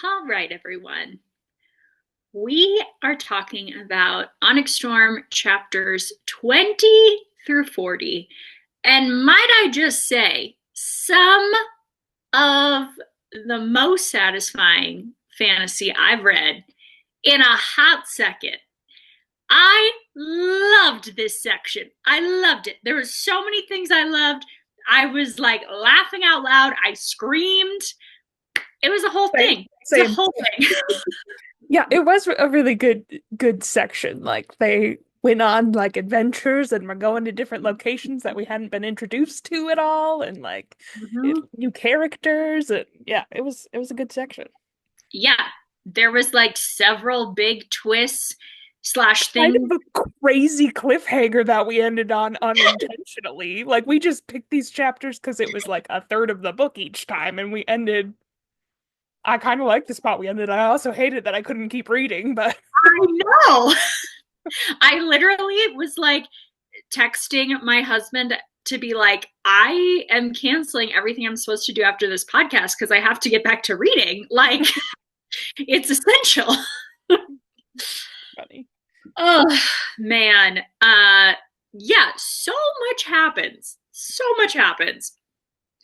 All right, everyone. We are talking about Onyx Storm chapters 20 through 40. And might I just say, some of the most satisfying fantasy I've read in a hot second. I loved this section. I loved it. There were so many things I loved. I was like laughing out loud. I screamed. It was a whole thing. It's a whole thing. Yeah, it was a really good section. Like they went on like adventures and were going to different locations that we hadn't been introduced to at all, and like Mhm. new characters. And yeah, it was a good section. Yeah, there was like several big twists slash Kind things. of a crazy cliffhanger that we ended on unintentionally. Like we just picked these chapters because it was like a third of the book each time, and we ended. I kind of liked the spot we ended. I also hated that I couldn't keep reading, but I know. I literally was like texting my husband to be like, I am canceling everything I'm supposed to do after this podcast because I have to get back to reading. Like, it's essential. funny. Oh, man. Yeah, so much happens. So much happens.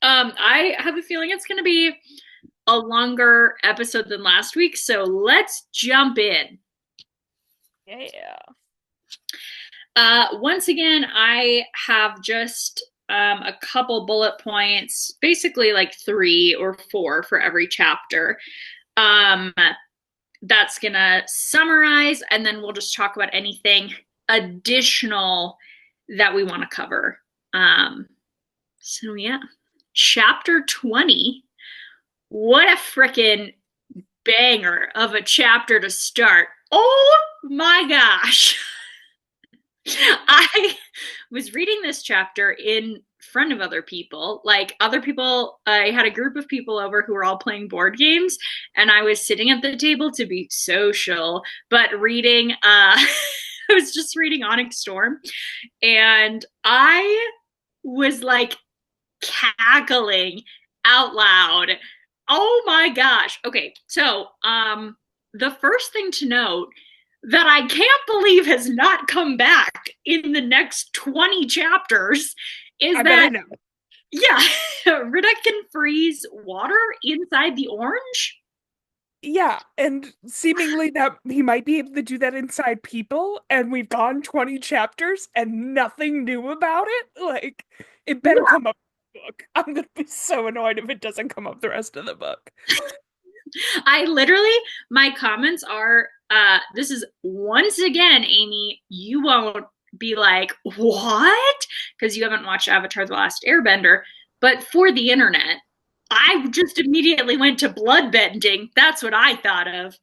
I have a feeling it's going to be a longer episode than last week, so let's jump in. Yeah. Once again, I have just a couple bullet points, basically like 3 or 4 for every chapter. Um, that's gonna summarize, and then we'll just talk about anything additional that we want to cover. So yeah, chapter 20. What a freaking banger of a chapter to start. Oh my gosh. I was reading this chapter in front of other people. Like other people, I had a group of people over who were all playing board games, and I was sitting at the table to be social, but reading I was just reading Onyx Storm, and I was like cackling out loud. Oh my gosh. Okay, so the first thing to note that I can't believe has not come back in the next 20 chapters is I bet I that, know. yeah, Rita can freeze water inside the orange. Yeah, and seemingly that he might be able to do that inside people, and we've gone 20 chapters and nothing new about it. Like, it better Yeah. come up in the book. I'm gonna be so annoyed if it doesn't come up the rest of the book. I literally, my comments are, this is once again, Amy, you won't be like, what? Because you haven't watched Avatar The Last Airbender. But for the internet, I just immediately went to bloodbending. That's what I thought of.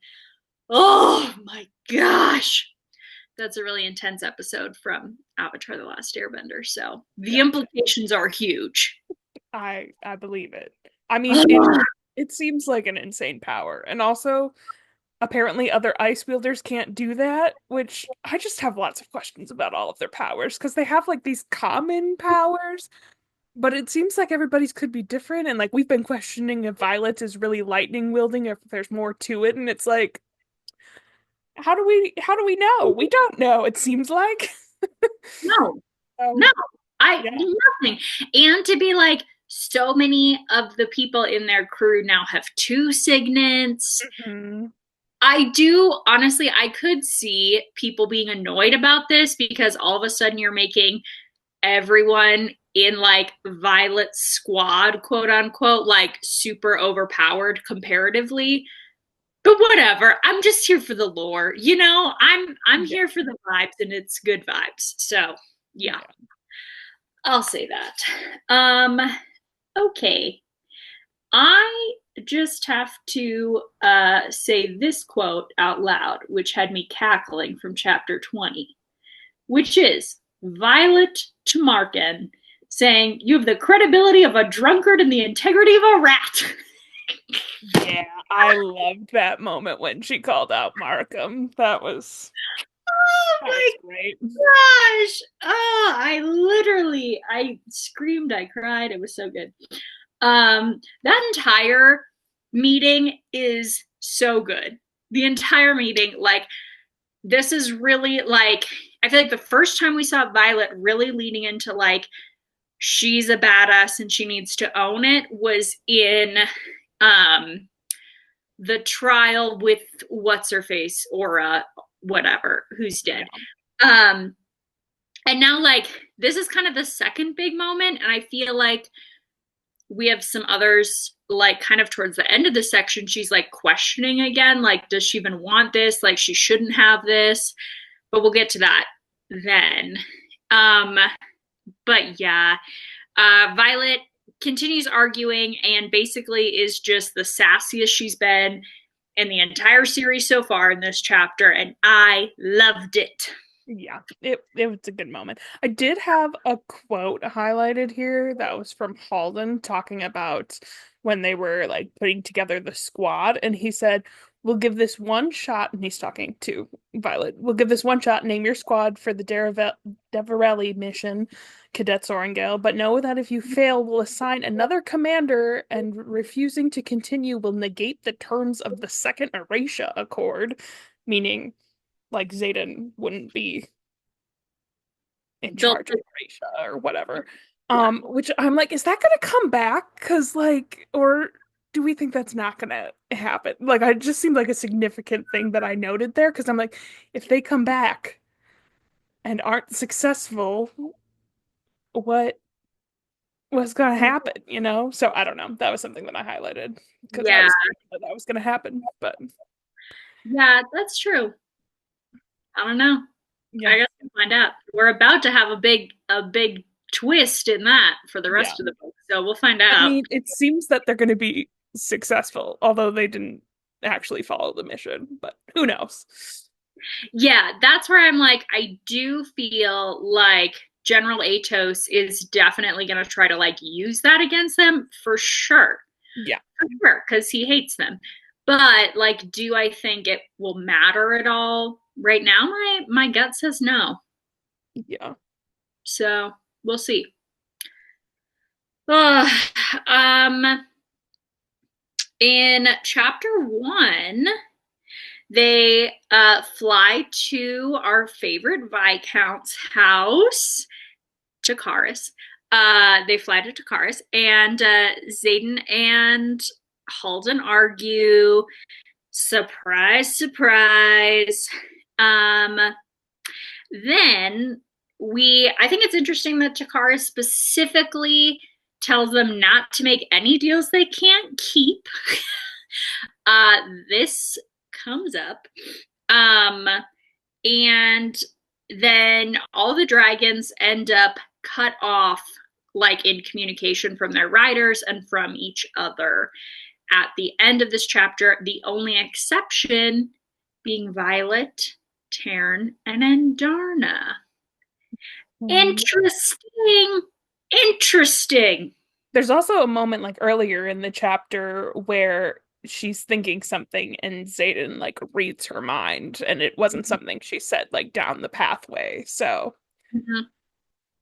Oh my gosh. That's a really intense episode from Avatar The Last Airbender. So the Gotcha. implications are huge. I believe it. I mean, it Ugh. it seems like an insane power. And also, apparently other ice wielders can't do that, which I just have lots of questions about all of their powers because they have like these common powers. But it seems like everybody's could be different, and like we've been questioning if Violet's is really lightning wielding, if there's more to it, and it's like, how do we know? We don't know, it seems like. No, no, Um, I yeah. nothing. And to be like, so many of the people in their crew now have 2 signets. Mhm. I do honestly, I could see people being annoyed about this because all of a sudden you're making everyone in like Violet's squad, quote unquote, like super overpowered comparatively. But whatever. I'm just here for the lore. I'm Yeah. here for the vibes and it's good vibes. So yeah, Yeah. I'll say that. Um, okay. I just have to say this quote out loud, which had me cackling from chapter 20, which is Violet to Markin saying, "You have the credibility of a drunkard and the integrity of a rat." Yeah, I loved that moment when she called out Markham. Oh That my was great. gosh. Oh, I screamed, I cried. It was so good. That entire meeting is so good. The entire meeting, like, this is really like, I feel like the first time we saw Violet really leaning into like she's a badass and she needs to own it was in um the trial with what's her face, Aura, whatever, who's dead. Yeah. Um and now like this is kind of the second big moment, and I feel like we have some others like kind of towards the end of the section she's like questioning again, like does she even want this, like she shouldn't have this, but we'll get to that then. um but yeah, Violet continues arguing and basically is just the sassiest she's been in the entire series so far in this chapter, and I loved it. Yeah, it was a good moment. I did have a quote highlighted here that was from Halden talking about when they were like putting together the squad, and he said, "We'll give this one shot," and he's talking to Violet. "We'll give this one shot. Name your squad for the Devarelli mission, Cadet Sorengale. But know that if you fail, we'll assign another commander, and refusing to continue will negate the terms of the Second Erasure Accord," meaning like Zayden wouldn't be in They'll, charge of Aisha or whatever. yeah. Which I'm like, is that gonna come back? Cause like, or do we think that's not gonna happen? Like, I just seemed like a significant thing that I noted there because I'm like, if they come back and aren't successful, what was gonna happen? You know? So I don't know. That was something that I highlighted because I Yeah, was thinking that was gonna happen. But yeah, that's true. I don't know. yeah, I guess we'll find out. We're about to have a big twist in that for the yeah. rest of the book, so we'll find I out. mean, it seems that they're going to be successful, although they didn't actually follow the mission, but who knows? Yeah, that's where I'm like, I do feel like General Atos is definitely going to try to like use that against them Yeah, for sure, because he hates them. But like, do I think it will matter at all right now? My gut says no. yeah. So we'll see. Ugh, um, in chapter 1, they fly to our favorite Viscount's house, Takaris. They fly to Takaris, and Zayden and Halden argue. Surprise, surprise. Um, then I think it's interesting that Takaris specifically tells them not to make any deals they can't keep. This comes up. Um, and then all the dragons end up cut off, like in communication from their riders and from each other at the end of this chapter, the only exception being Violet, Taryn, and Andarna. Mm. Interesting. Interesting. There's also a moment like earlier in the chapter where she's thinking something and Zayden like reads her mind, and it wasn't something she said like down the pathway. So Mhm.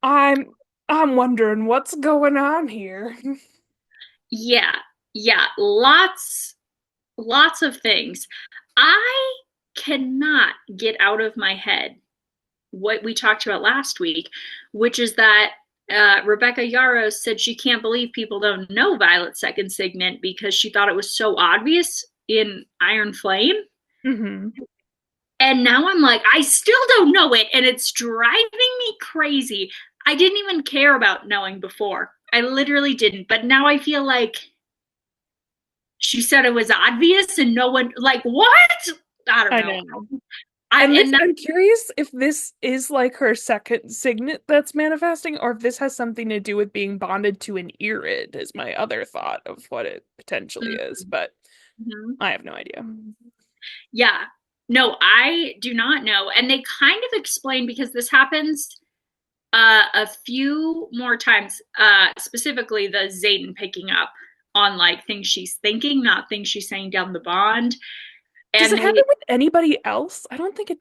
I'm I'm wondering what's going on here. Yeah, yeah, lots of things. I cannot get out of my head what we talked about last week, which is that Rebecca Yarros said she can't believe people don't know Violet's second signet because she thought it was so obvious in Iron Flame. Hmm. And now I'm like, I still don't know it, and it's driving me crazy. I didn't even care about knowing before. I literally didn't. But now I feel like she said it was obvious and no one, like, what? I don't I know. know. I And this, and that, I'm curious if this is like her second signet that's manifesting, or if this has something to do with being bonded to an Irid, is my other thought of what it potentially is, but mm-hmm. I have no idea. Yeah. No, I do not know. And they kind of explain, because this happens a few more times, specifically the Zayden picking up on like things she's thinking, not things she's saying down the bond. Does it And happen with anybody else? I don't think it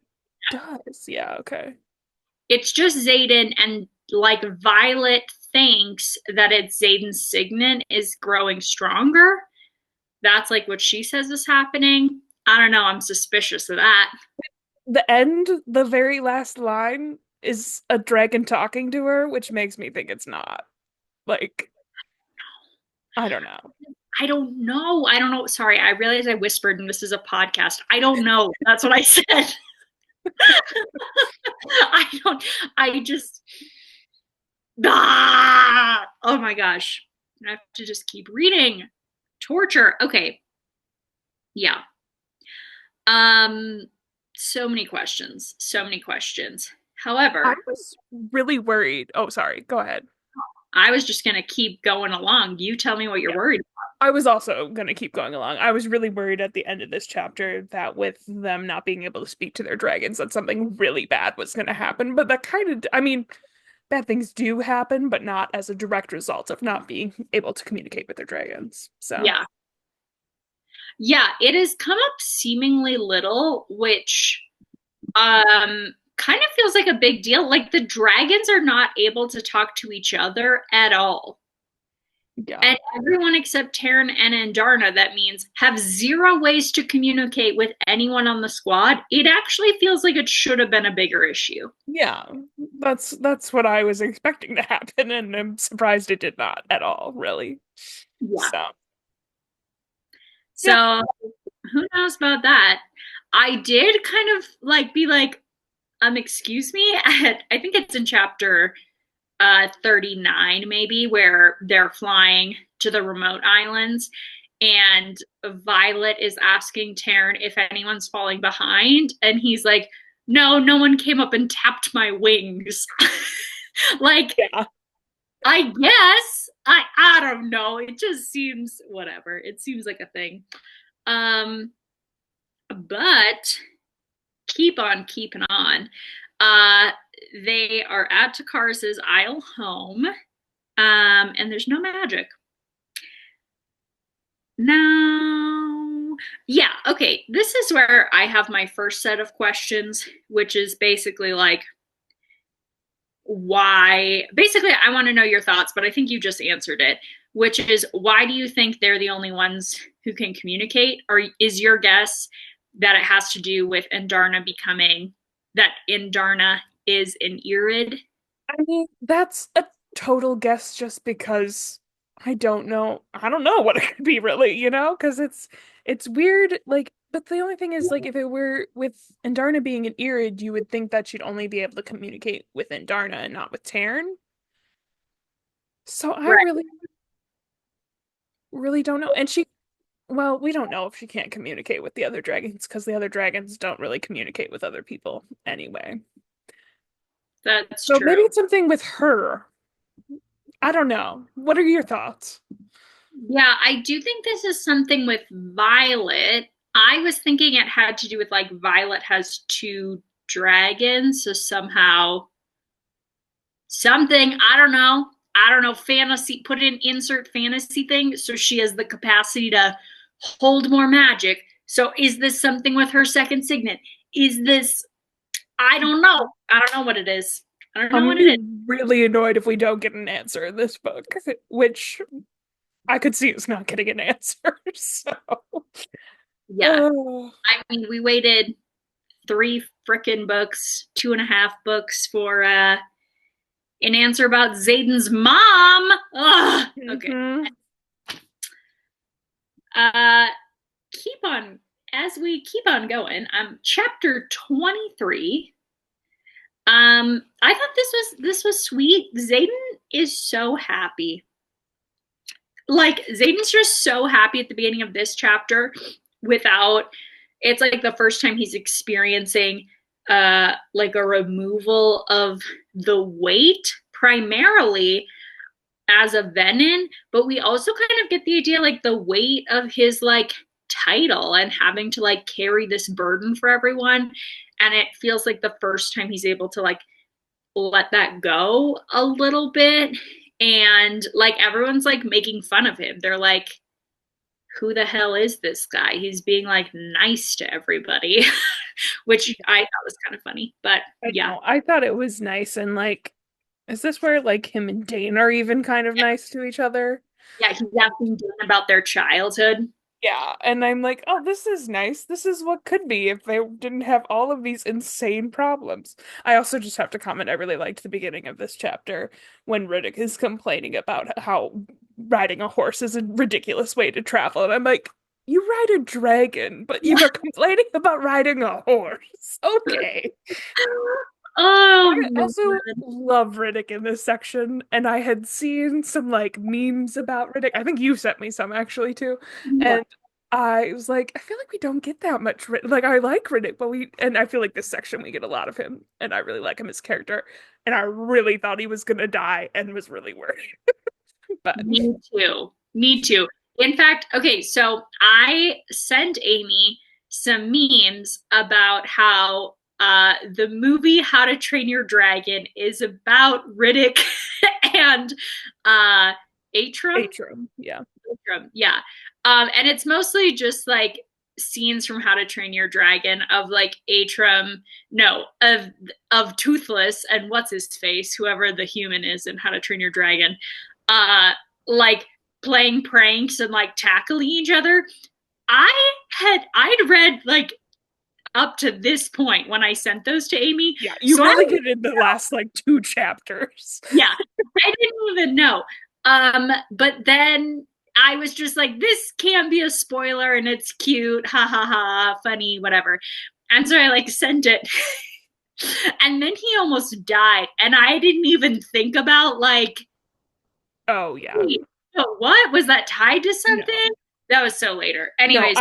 does. Yeah, okay. it's just Zayden, and like Violet thinks that it's Zayden's signet is growing stronger. that's like what she says is happening. I don't know. I'm suspicious of that. The end, the very last line is a dragon talking to her, which makes me think it's not. Like, I don't know. I don't know. I don't know. Sorry, I realized I whispered and this is a podcast. I don't know. That's what I said. I don't, I just, oh my gosh. I have to just keep reading. Torture. Okay. Yeah. Um, so many questions. So many questions. I However, was really worried. Oh, sorry. Go ahead. I was just gonna keep going along. You tell me what you're Yeah. worried I was also going to keep going along. I was really worried at the end of this chapter that with them not being able to speak to their dragons, that something really bad was going to happen. But that kind of, I mean, bad things do happen, but not as a direct result of not being able to communicate with their dragons. about. So, Yeah. Yeah, it has come up seemingly little, which kind of feels like a big deal. Like the dragons are not able to talk to each other at all. yeah. And everyone except Taryn and Andarna, that means, have zero ways to communicate with anyone on the squad. It actually feels like it should have been a bigger issue. Yeah. That's what I was expecting to happen, and I'm surprised it did not at all, really. Yeah. So, yeah. So who knows about that? I did kind of like be like, excuse me, I think it's in chapter 39 maybe, where they're flying to the remote islands and Violet is asking Taryn if anyone's falling behind and he's like, no, no one came up and tapped my wings. Like, Yeah. I guess I don't know, it just seems whatever, it seems like a thing. But keep on keeping on. uh they are at Takaris's Isle home. And there's no magic. No. Yeah, okay. This is where I have my first set of questions, which is basically like, why? Basically, I want to know your thoughts, but I think you just answered it, which is why do you think they're the only ones who can communicate? Or is your guess that it has to do with Indarna becoming, that Indarna is an Irid? I mean, that's a total guess just because I don't know. I don't know what it could be really, because it's weird. Like, but the only thing is, like, if it were with Indarna being an Irid, you would think that she'd only be able to communicate with Indarna and not with Taryn. So I Right. really, really don't know. And well, we don't know if she can't communicate with the other dragons because the other dragons don't really communicate with other people anyway. That's So maybe true. it's something with her. I don't know. What are your thoughts? Yeah, I do think this is something with Violet. I was thinking it had to do with like Violet has two dragons, so somehow something, I don't know. I don't know, fantasy, put in insert fantasy thing. So she has the capacity to hold more magic. So is this something with her second signet? Is this, I don't know. I don't know what it is. I don't I'm know gonna what it be is. really annoyed if we don't get an answer in this book, which I could see us not getting an answer. So, Yeah. oh, I mean, we waited 3 frickin' books, 2.5 books for an answer about Zayden's mom. Ugh. Okay. mhm. Uh, keep on as we keep on going. Chapter 23. I thought this was sweet. Zayden is so happy. Like Zayden's just so happy at the beginning of this chapter without, it's like the first time he's experiencing like a removal of the weight primarily as a Venin, but we also kind of get the idea like the weight of his like title and having to like carry this burden for everyone. And it feels like the first time he's able to like let that go a little bit. And like everyone's like making fun of him. They're like, who the hell is this guy? He's being like nice to everybody, which I thought was kind of funny. But I yeah, know. I thought it was nice and like, is this where like him and Dane are even kind of nice to each other? yeah, he's asking Dan about their childhood. Yeah, and I'm like, oh, this is nice. This is what could be if they didn't have all of these insane problems. I also just have to comment, I really liked the beginning of this chapter when Riddick is complaining about how riding a horse is a ridiculous way to travel. And I'm like, you ride a dragon, but you are complaining about riding a horse. Okay. Oh I man. also love Riddick in this section, and I had seen some like memes about Riddick. I think you sent me some actually too. Yeah. And I was like, I feel like we don't get that much Riddick. Like I like Riddick, but and I feel like this section we get a lot of him, and I really like him as character. And I really thought he was gonna die and was really worried. But Me too. Me too. In fact, okay, so I sent Amy some memes about how the movie How to Train Your Dragon is about Riddick and Atrum. Atrum, yeah. Atrum, yeah. And it's mostly just like scenes from How to Train Your Dragon of like Atrum, no, of Toothless and what's his face, whoever the human is in How to Train Your Dragon, uh, like playing pranks and like tackling each other. I'd read like up to this point when I sent those to Amy. Yeah, you So I really don't get in the last like two chapters. yeah, I didn't even know. But then I was just like, this can't be a spoiler and it's cute, ha ha ha, funny, whatever. And so I like sent it. And then he almost died. And I didn't even think about like, Oh yeah. wait, what? Was that tied to No. something? That was so later. No, Anyways,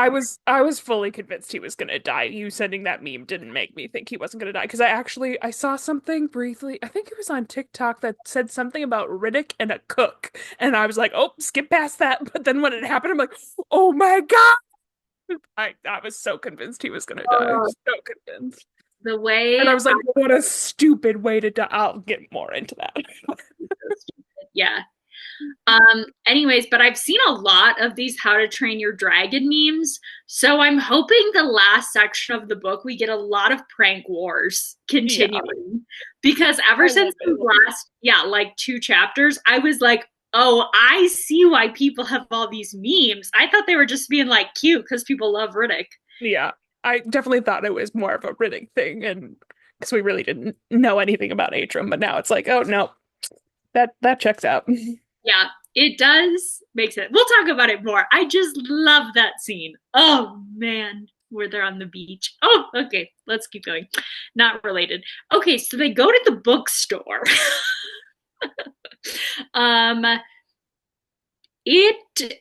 I was fully convinced he was gonna die. You sending that meme didn't make me think he wasn't gonna die because I saw something briefly. I think it was on TikTok that said something about Riddick and a cook, and I was like, oh, skip past that. But then when it happened, I'm like, oh my God! I was so convinced he was gonna die. uh, So convinced. the way And I was like, what a stupid way to die. I'll get more into that. yeah. Anyways, but I've seen a lot of these How to Train Your Dragon memes. So I'm hoping the last section of the book we get a lot of prank wars Yeah, continuing. Because ever I love since the it. last, yeah, like two chapters, I was like, oh, I see why people have all these memes. I thought they were just being like cute because people love Riddick. Yeah, I definitely thought it was more of a Riddick thing, and because we really didn't know anything about Atrum, but now it's like, oh no, that checks out. Yeah, it does make sense. We'll talk about it more. I just love that scene. Oh man, where they're on the beach. Oh, okay, let's keep going. Not related. Okay, so they go to the bookstore. um it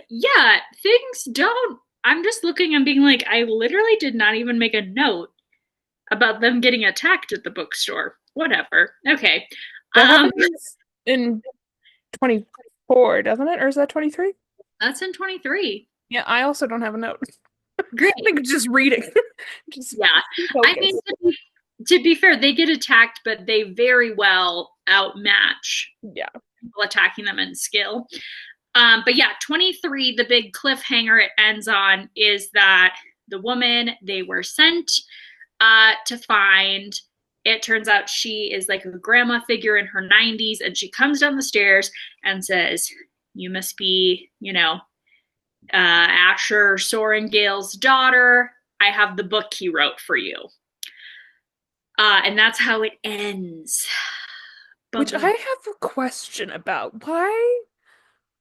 yeah, things don't I'm just looking and being like, I literally did not even make a note about them getting attacked at the bookstore. Whatever. Okay. That Um happens in 24, doesn't it? Or is that 23? that's in 23. Yeah, I also don't have a note. Great. I think it's just reading. Just Yeah. I mean, focus. to be fair, they get attacked, but they very well outmatch Yeah. people attacking them in skill. But yeah, 23, the big cliffhanger it ends on is that the woman they were sent to find, it turns out she is like a grandma figure in her 90s, and she comes down the stairs and says, you must be, Asher Sorengale's daughter. I have the book he wrote for you. And that's how it ends. Bum, Which I bum. have a question about. Why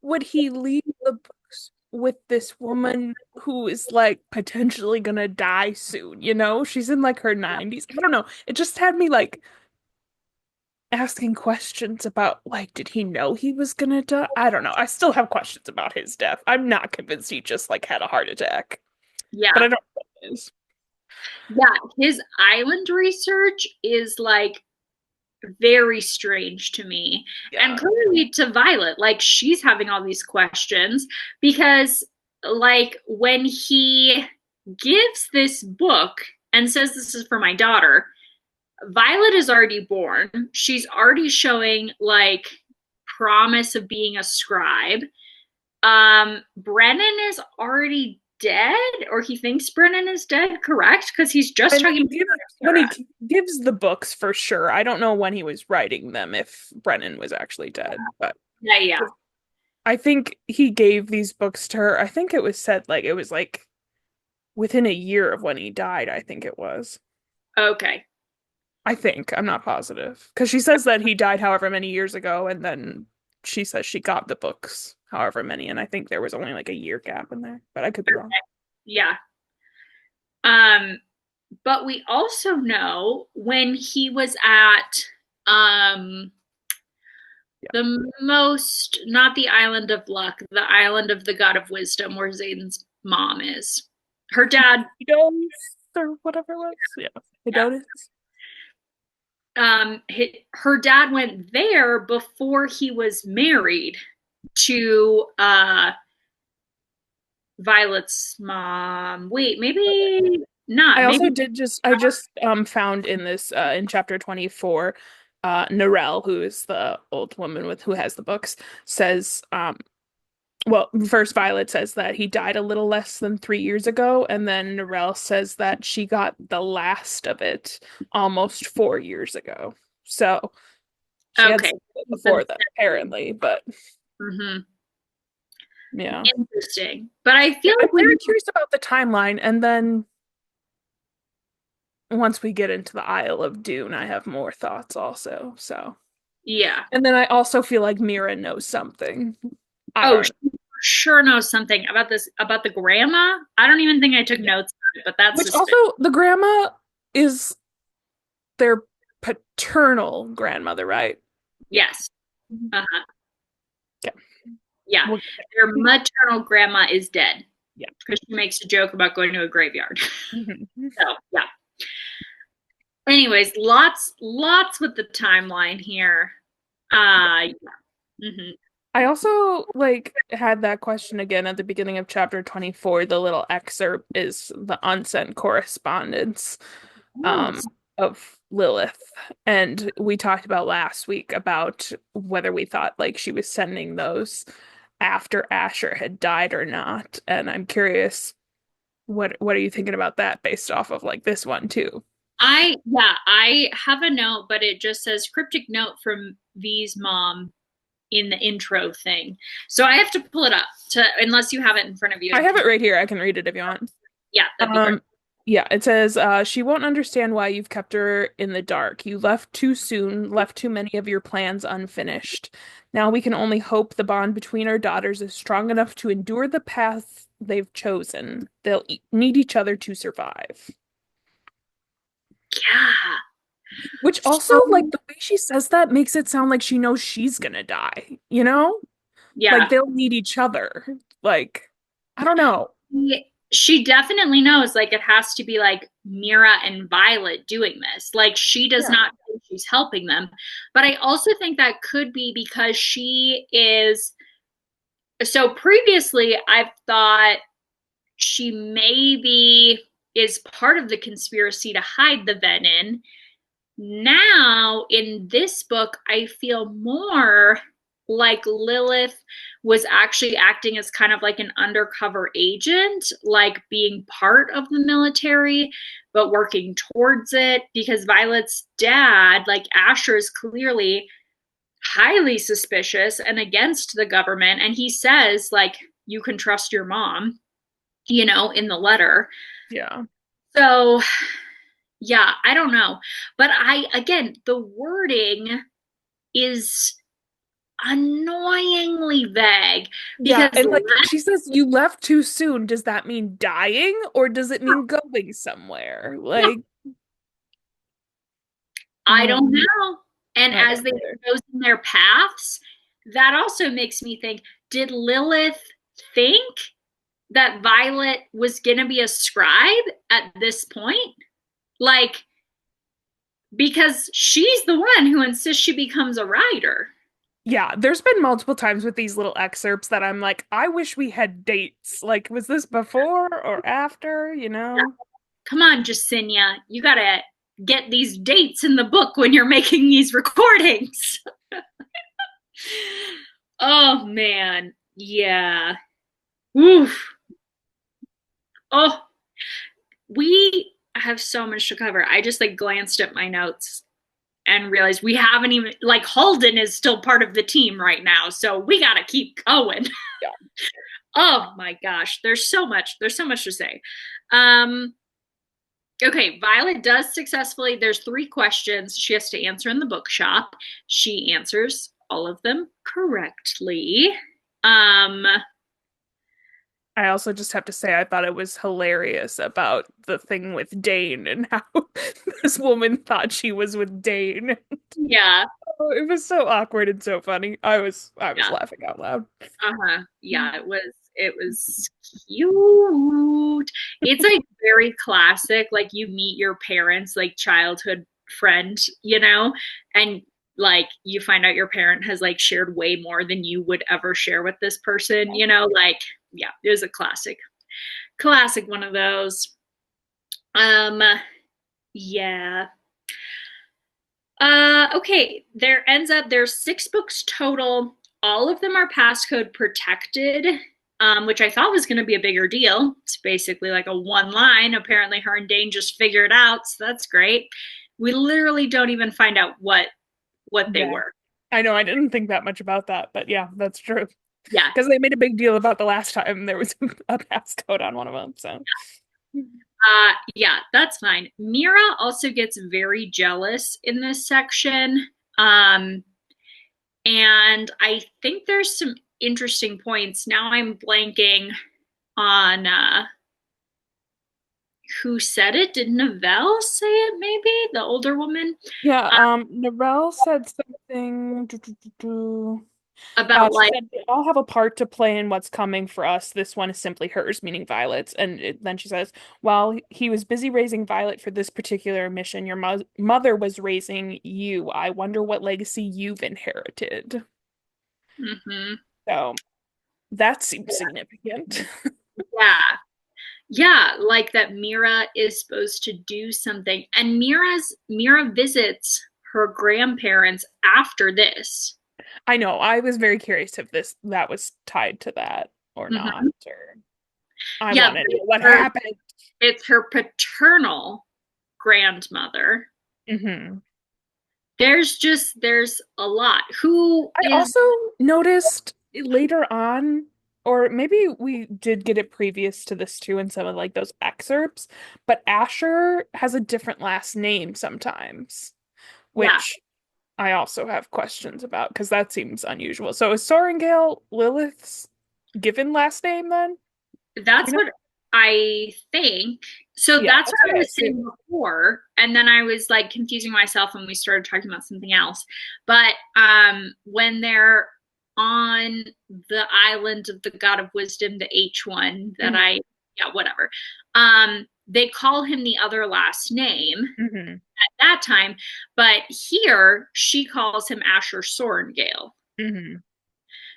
would he leave the books with this woman who is like potentially gonna die soon? You know, she's in like her 90s. I don't know. It just had me like asking questions about like, did he know he was gonna die? I don't know. I still have questions about his death. I'm not convinced he just like had a heart attack, but Yeah. I don't know what it is. Yeah. His island research is like very strange to me. And Yeah. clearly to Violet, like she's having all these questions because, like, when he gives this book and says this is for my daughter, Violet is already born. She's already showing like promise of being a scribe. Brennan is already dead, or he thinks Brennan is dead, correct? Because he's just When talking he to gives when Sarah. he gives the books for sure. I don't know when he was writing them if Brennan was actually dead, but Yeah, yeah. I think he gave these books to her. I think it was said like it was like within a year of when he died, I think it was. Okay. I think, I'm not positive. Because she says that he died however many years ago, and then she says she got the books however many, and I think there was only like a year gap in there, but I could be wrong. Yeah. Um, but we also know when he was at um Yeah. the most, not the Island of Luck, the Island of the God of Wisdom, where Zayden's mom is. Her dad, Hedonis or whatever it was. Yeah. Hedonis. her dad went there before he was married to Violet's mom. Wait, maybe I not. also Maybe. did just I just found in this in chapter 24 Narelle, who is the old woman with who has the books, says well, first Violet says that he died a little less than 3 years ago, and then Narelle says that she got the last of it almost 4 years ago. So she had Okay. some of it before that, apparently, but Mm-hmm. yeah. Interesting. But I Yeah, feel I'm like very curious about the timeline, and then once we get into the Isle of Dune, I have more thoughts also. So, yeah. and then I also feel like Mira knows something. I Oh, don't she know. sure knows something about this, about the grandma. I don't even think I took Yeah. notes on it, but that's Which suspicious. also, the grandma is their paternal grandmother, right? Yeah. Yes. Mhm. Uh-huh. Yeah. Yeah. Well, Their maternal grandma is dead yeah. because she makes a joke about going to a graveyard. Mhm. So, yeah. Anyways, lots with the timeline here. Yeah. Hmm. I also like had that question again at the beginning of chapter 24. The little excerpt is the unsent correspondence um Yes. of Lilith. And we talked about last week about whether we thought like she was sending those after Asher had died or not. And I'm curious, what are you thinking about that based off of like this one too? I have a note, but it just says cryptic note from V's mom in the intro thing. So I have to pull it up to, unless you have it in front of you I and have can, it right here. I can read it if you want. yeah, that'd be great. Um, yeah, it says, she won't understand why you've kept her in the dark. You left too soon, left too many of your plans unfinished. Now we can only hope the bond between our daughters is strong enough to endure the path they've chosen. They'll need each other to survive. Yeah. Which also, So like, the way she says that makes it sound like she knows she's gonna die, you know? Like, yeah. they'll need each other. Like, I don't know. She definitely knows like it has to be like Mira and Violet doing this. Like she does Yeah. not think she's helping them. But I also think that could be because she is, so previously I've thought she maybe is part of the conspiracy to hide the venom. Now in this book I feel more like Lilith was actually acting as kind of like an undercover agent, like being part of the military but working towards it, because Violet's dad, like Asher, is clearly highly suspicious and against the government, and he says like you can trust your mom, in the letter. Yeah. So yeah, I don't know. But again, the wording is annoyingly vague Yeah, because and like she says you left too soon. Does that mean dying or does it mean going somewhere? Like, I I don't don't know. And I as don't they've either. chosen their paths, that also makes me think, did Lilith think that Violet was going to be a scribe at this point? Like, because she's the one who insists she becomes a writer. Yeah, there's been multiple times with these little excerpts that I'm like, I wish we had dates. Like, was this before or after, you know? Come on, Jacinia, you got to get these dates in the book when you're making these recordings. Oh, man. Yeah. Oof. Oh, we have so much to cover. I just like glanced at my notes. and realize we haven't even, like, Halden is still part of the team right now, so we got to keep going. Yeah. Oh my gosh, there's so much to say. Um, okay, Violet does successfully, there's 3 questions she has to answer in the bookshop. She answers all of them correctly. Um, I also just have to say I thought it was hilarious about the thing with Dane and how this woman thought she was with Dane. yeah, Oh, it was so awkward and so funny. I was yeah. laughing out loud. Uh-huh. Yeah, it was cute. It's like very classic, like you meet your parents, like childhood friend, and like you find out your parent has like shared way more than you would ever share with this person, like yeah, it was a classic. Classic one of those. Um yeah. Okay, there's 6 books total. All of them are passcode protected, which I thought was going to be a bigger deal. It's basically like a one line. Apparently, her and Dane just figured out, so that's great. We literally don't even find out what they Yeah. were. I know I didn't think that much about that, but yeah, that's true. Yeah. Because they made a big deal about the last time there was a passcode on one of them, so. Yeah, that's fine. Mira also gets very jealous in this section. Um, and I think there's some interesting points. Now I'm blanking on who said it. Did Novelle say it, maybe? The older woman? Yeah, Uh, Narelle said something. about She like, said they all have a part to play in what's coming for us. This one is simply hers, meaning Violet's. And then she says, while he was busy raising Violet for this particular mission, your mother was raising you. I wonder what legacy you've inherited. mhm. So that seems significant. Yeah. Yeah, like that Mira is supposed to do something. And Mira visits her grandparents after this. I know. I was very curious if that was tied to that or not. Mhm. Or I Yeah, want to know what her, happened. it's her paternal grandmother. Hmm. There's a lot. Who I is, also noticed later on, or maybe we did get it previous to this too in some of like those excerpts, but Asher has a different last name sometimes, yeah, which I also have questions about because that seems unusual. So is Sorengale Lilith's given last name then? Do that's you know? what I think. So Yeah, that's that's what I what I was saying assumed. before. And then I was like confusing myself when we started talking about something else. But when they're on the island of the God of Wisdom, the H1 that Hmm. yeah, whatever. They call him the other last name Hmm. at that time, but here she calls him Asher Sorengale. Hmm.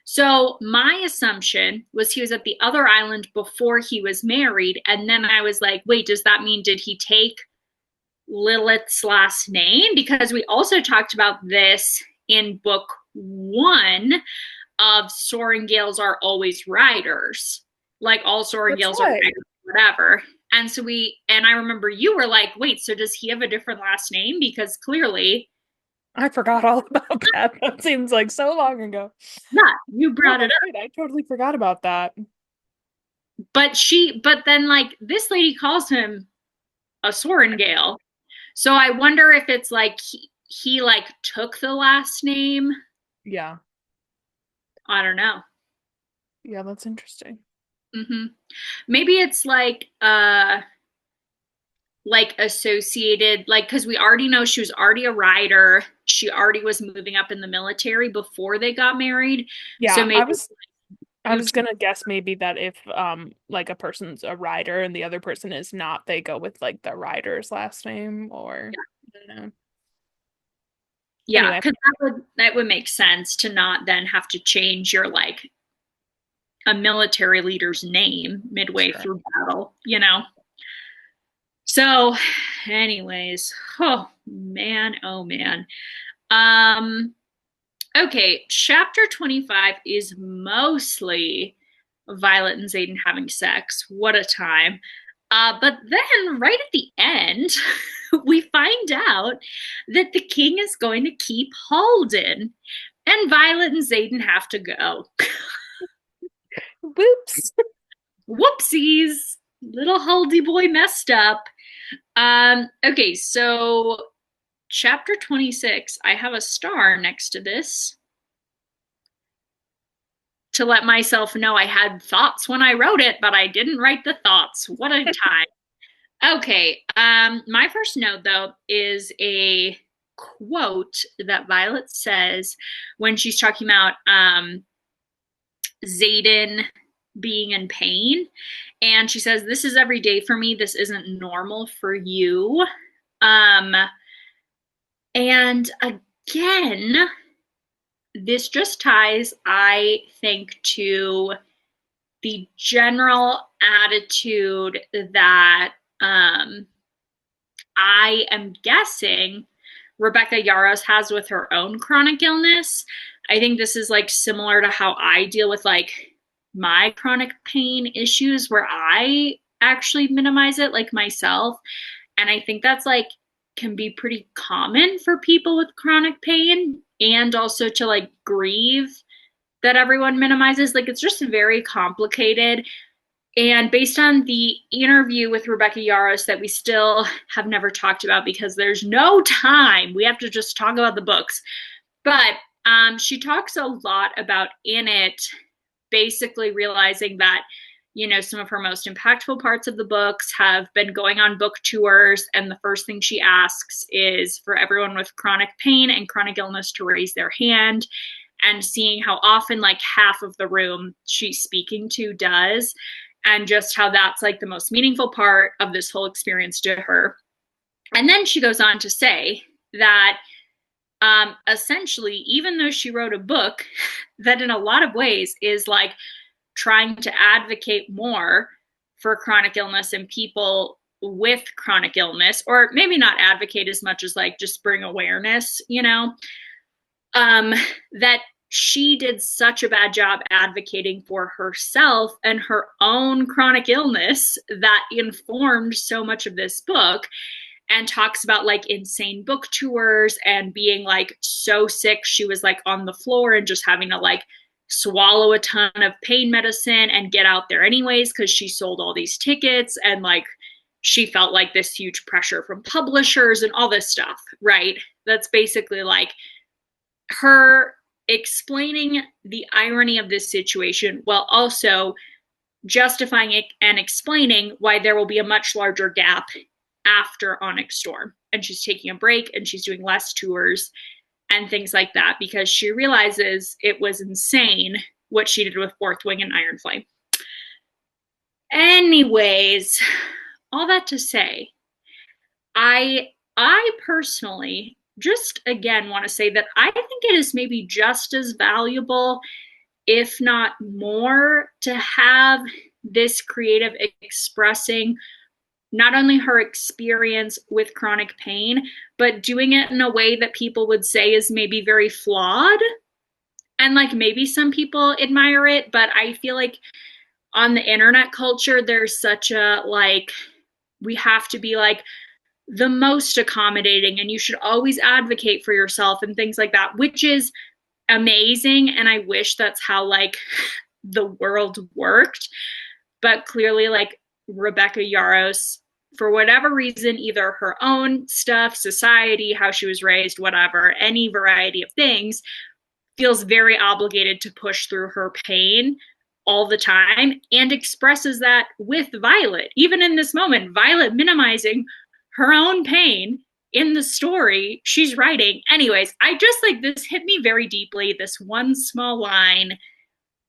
So my assumption was he was at the other island before he was married. And then I was like, wait, does that mean did he take Lilith's last name? Because we also talked about this in book 1 of Sorengales are always riders. Like all That's Sorengales are right. riders, whatever. And so and I remember you were like, wait, so does he have a different last name? Because clearly, I forgot all about that. That seems like so long ago. yeah, you No, brought it that's up. right. I totally forgot about that. But then like this lady calls him a Sorengale. So I wonder if it's like he like took the last name. Yeah. I don't know. Yeah, that's interesting. Hmm. Maybe it's like associated, like because we already know she was already a rider. She already was moving up in the military before they got married. So Yeah, maybe I you was gonna guess maybe that if like a person's a rider and the other person is not, they go with like the rider's last name or I don't know. yeah, Anyway, because that would make sense to not then have to change your like a military leader's name midway sure. through battle. So, anyways, oh man, oh man. Um, okay, chapter 25 is mostly Violet and Zayden having sex. What a time. But then right at the end, we find out that the king is going to keep Halden, and Violet and Xaden have to go. Whoops. Whoopsies! Little Haldy boy messed up. Okay, so chapter 26, I have a star next to this to let myself know I had thoughts when I wrote it, but I didn't write the thoughts. What a time. Okay, my first note though is a quote that Violet says when she's talking about Xaden being in pain. And she says, "This is every day for me. This isn't normal for you." Um, and again, this just ties, I think, to the general attitude that I am guessing Rebecca Yarros has with her own chronic illness. I think this is like similar to how I deal with like my chronic pain issues where I actually minimize it like myself. And I think that's like can be pretty common for people with chronic pain and also to like grieve that everyone minimizes. Like it's just very complicated. And based on the interview with Rebecca Yarros that we still have never talked about because there's no time, we have to just talk about the books. But she talks a lot about in it basically realizing that, you know, some of her most impactful parts of the books have been going on book tours. And the first thing she asks is for everyone with chronic pain and chronic illness to raise their hand, and seeing how often like half of the room she's speaking to does, and just how that's like the most meaningful part of this whole experience to her. And then she goes on to say that essentially, even though she wrote a book that in a lot of ways is like trying to advocate more for chronic illness and people with chronic illness, or maybe not advocate as much as like just bring awareness, you know, that she did such a bad job advocating for herself and her own chronic illness that informed so much of this book, and talks about like insane book tours and being like so sick she was like on the floor and just having to like swallow a ton of pain medicine and get out there anyways because she sold all these tickets, and like she felt like this huge pressure from publishers and all this stuff, right? That's basically like her explaining the irony of this situation while also justifying it and explaining why there will be a much larger gap after Onyx Storm. And she's taking a break and she's doing less tours and things like that because she realizes it was insane what she did with Fourth Wing and Iron Flame. Anyways, all that to say, I personally just again want to say that I think it is maybe just as valuable, if not more, to have this creative expressing not only her experience with chronic pain, but doing it in a way that people would say is maybe very flawed. And like maybe some people admire it, but I feel like on the internet culture, there's such a like, we have to be like the most accommodating and you should always advocate for yourself and things like that, which is amazing. And I wish that's how like the world worked. But clearly, like Rebecca Yarros, for whatever reason, either her own stuff, society, how she was raised, whatever, any variety of things, feels very obligated to push through her pain all the time and expresses that with Violet. Even in this moment, Violet minimizing her own pain in the story she's writing. Anyways, I just like this hit me very deeply, this one small line,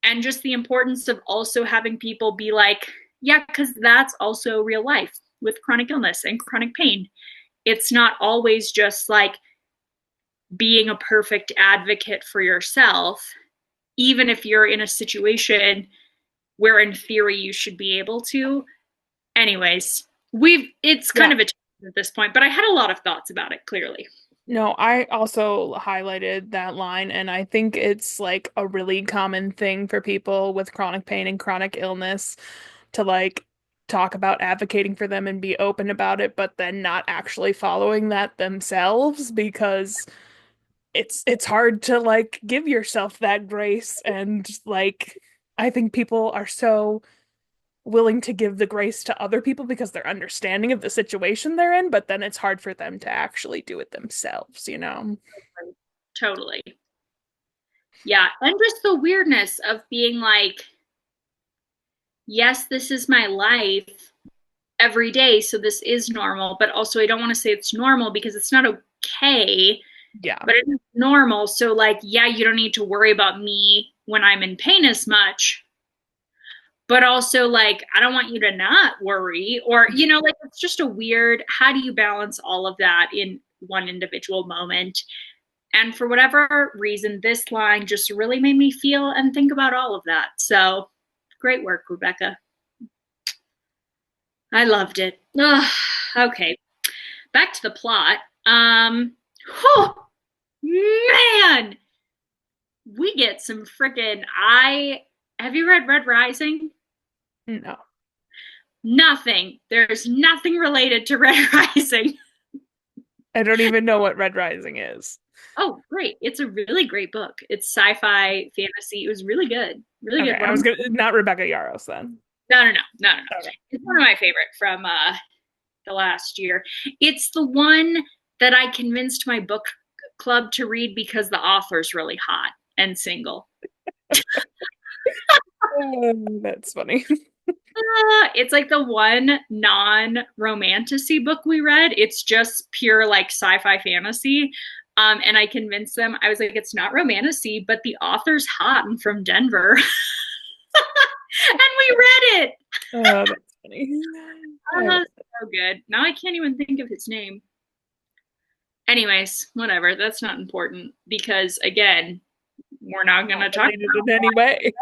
and just the importance of also having people be like, yeah, because that's also real life with chronic illness and chronic pain. It's not always just like being a perfect advocate for yourself, even if you're in a situation where in theory you should be able to. Anyways, it's kind of a at this point, but I had a lot of thoughts about it, clearly. No, I also highlighted that line, and I think it's like a really common thing for people with chronic pain and chronic illness to like talk about advocating for them and be open about it, but then not actually following that themselves because it's hard to like give yourself that grace and like I think people are so willing to give the grace to other people because they're understanding of the situation they're in, but then it's hard for them to actually do it themselves, you know? Totally. Yeah. And just the weirdness of being like, yes, this is my life every day, so this is normal, but also I don't want to say it's normal because it's not okay, Yeah. but it's normal. So, like, yeah, you don't need to worry about me when I'm in pain as much, but also, like, I don't want you to not worry, or, like, it's just a weird, how do you balance all of that in one individual moment? And for whatever reason, this line just really made me feel and think about all of that. So, great work, Rebecca. I loved it. Ugh, okay, back to the plot. Oh man, we get some freaking. I have you read Red Rising? No. Nothing. There's nothing related to Red Rising. I don't even know what Red Rising is. Oh, great! It's a really great book. It's sci-fi fantasy. It was really good. Really Okay, good. I was gonna not Rebecca Yarros then. No. Okay. It's one of my favorite from the last year. It's the one that I convinced my book club to read because the author's really hot and single. That's funny. It's like the one non-romantasy book we read. It's just pure like sci-fi fantasy. And I convinced them, I was like, it's not romantasy, but the author's hot and from Denver. And we read it. That's funny. So good. Now I can't even think of his name. Anyways, whatever. That's not important because, again, we're not going to talk Related in any way.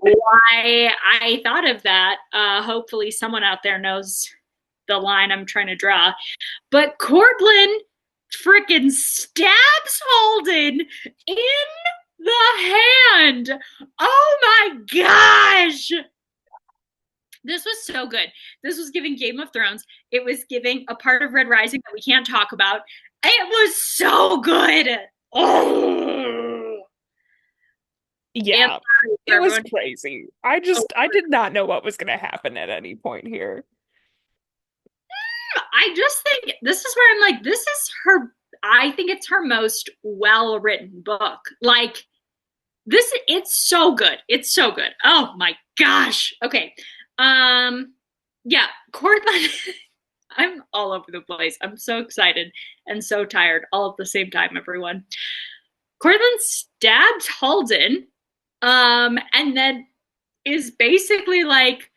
why I thought of that. Hopefully, someone out there knows the line I'm trying to draw. But Cortland freaking stabs Holden in the hand. Oh my gosh. This was so good. This was giving Game of Thrones. It was giving a part of Red Rising that we can't talk about. It was so good. Oh. Yeah, it was Everyone. crazy. I did not know what was going to happen at any point here. I just think this is where I'm like, this is her. I think it's her most well written book. Like, this, it's so good. It's so good. Oh my gosh. Okay. Yeah, Cortland. I'm all over the place. I'm so excited and so tired all at the same time, everyone. Cortland stabs Halden, and then is basically like,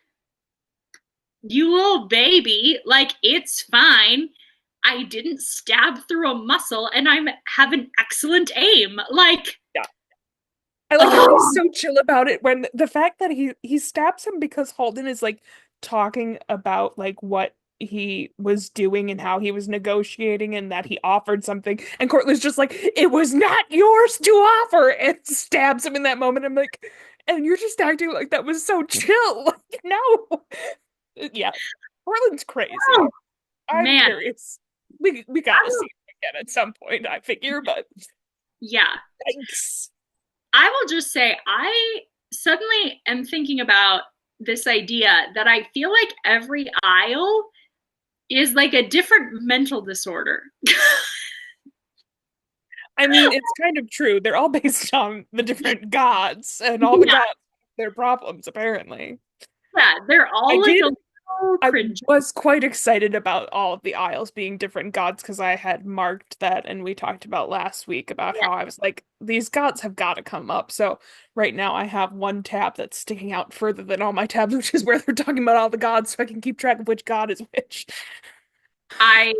you little baby, like, it's fine. I didn't stab through a muscle and I have an excellent aim. Like, Yeah. I like how he's so chill about it when the fact that he stabs him because Holden is like talking about like what he was doing and how he was negotiating and that he offered something and Courtland's just like it was not yours to offer and stabs him in that moment. I'm like, and you're just acting like that was so chill. Like, no. Yeah. Portland's crazy. oh, I'm man. curious. We gotta see it again at some point, I figure, but Yeah. thanks. I will just say, I suddenly am thinking about this idea that I feel like every aisle is like a different mental disorder. I mean, it's kind of true. They're all based on the different gods, and all the Yeah, gods have their problems, apparently. yeah, they're I all like did a little I cringe. was quite excited about all of the aisles being different gods because I had marked that and we talked about last week about Yeah. how I was like, these gods have got to come up. So right now I have one tab that's sticking out further than all my tabs, which is where they're talking about all the gods so I can keep track of which god is which. I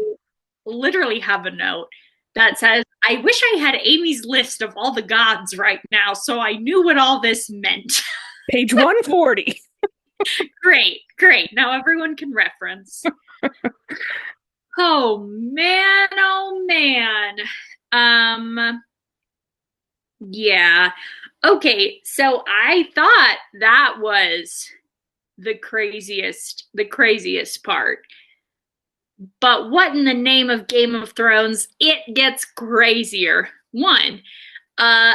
literally have a note that says, I wish I had Amy's list of all the gods right now so I knew what all this meant. Page 140. Great, great. Now everyone can reference. Oh man, oh man. Yeah. Okay, so I thought that was the craziest part. But what in the name of Game of Thrones? It gets crazier. One, uh,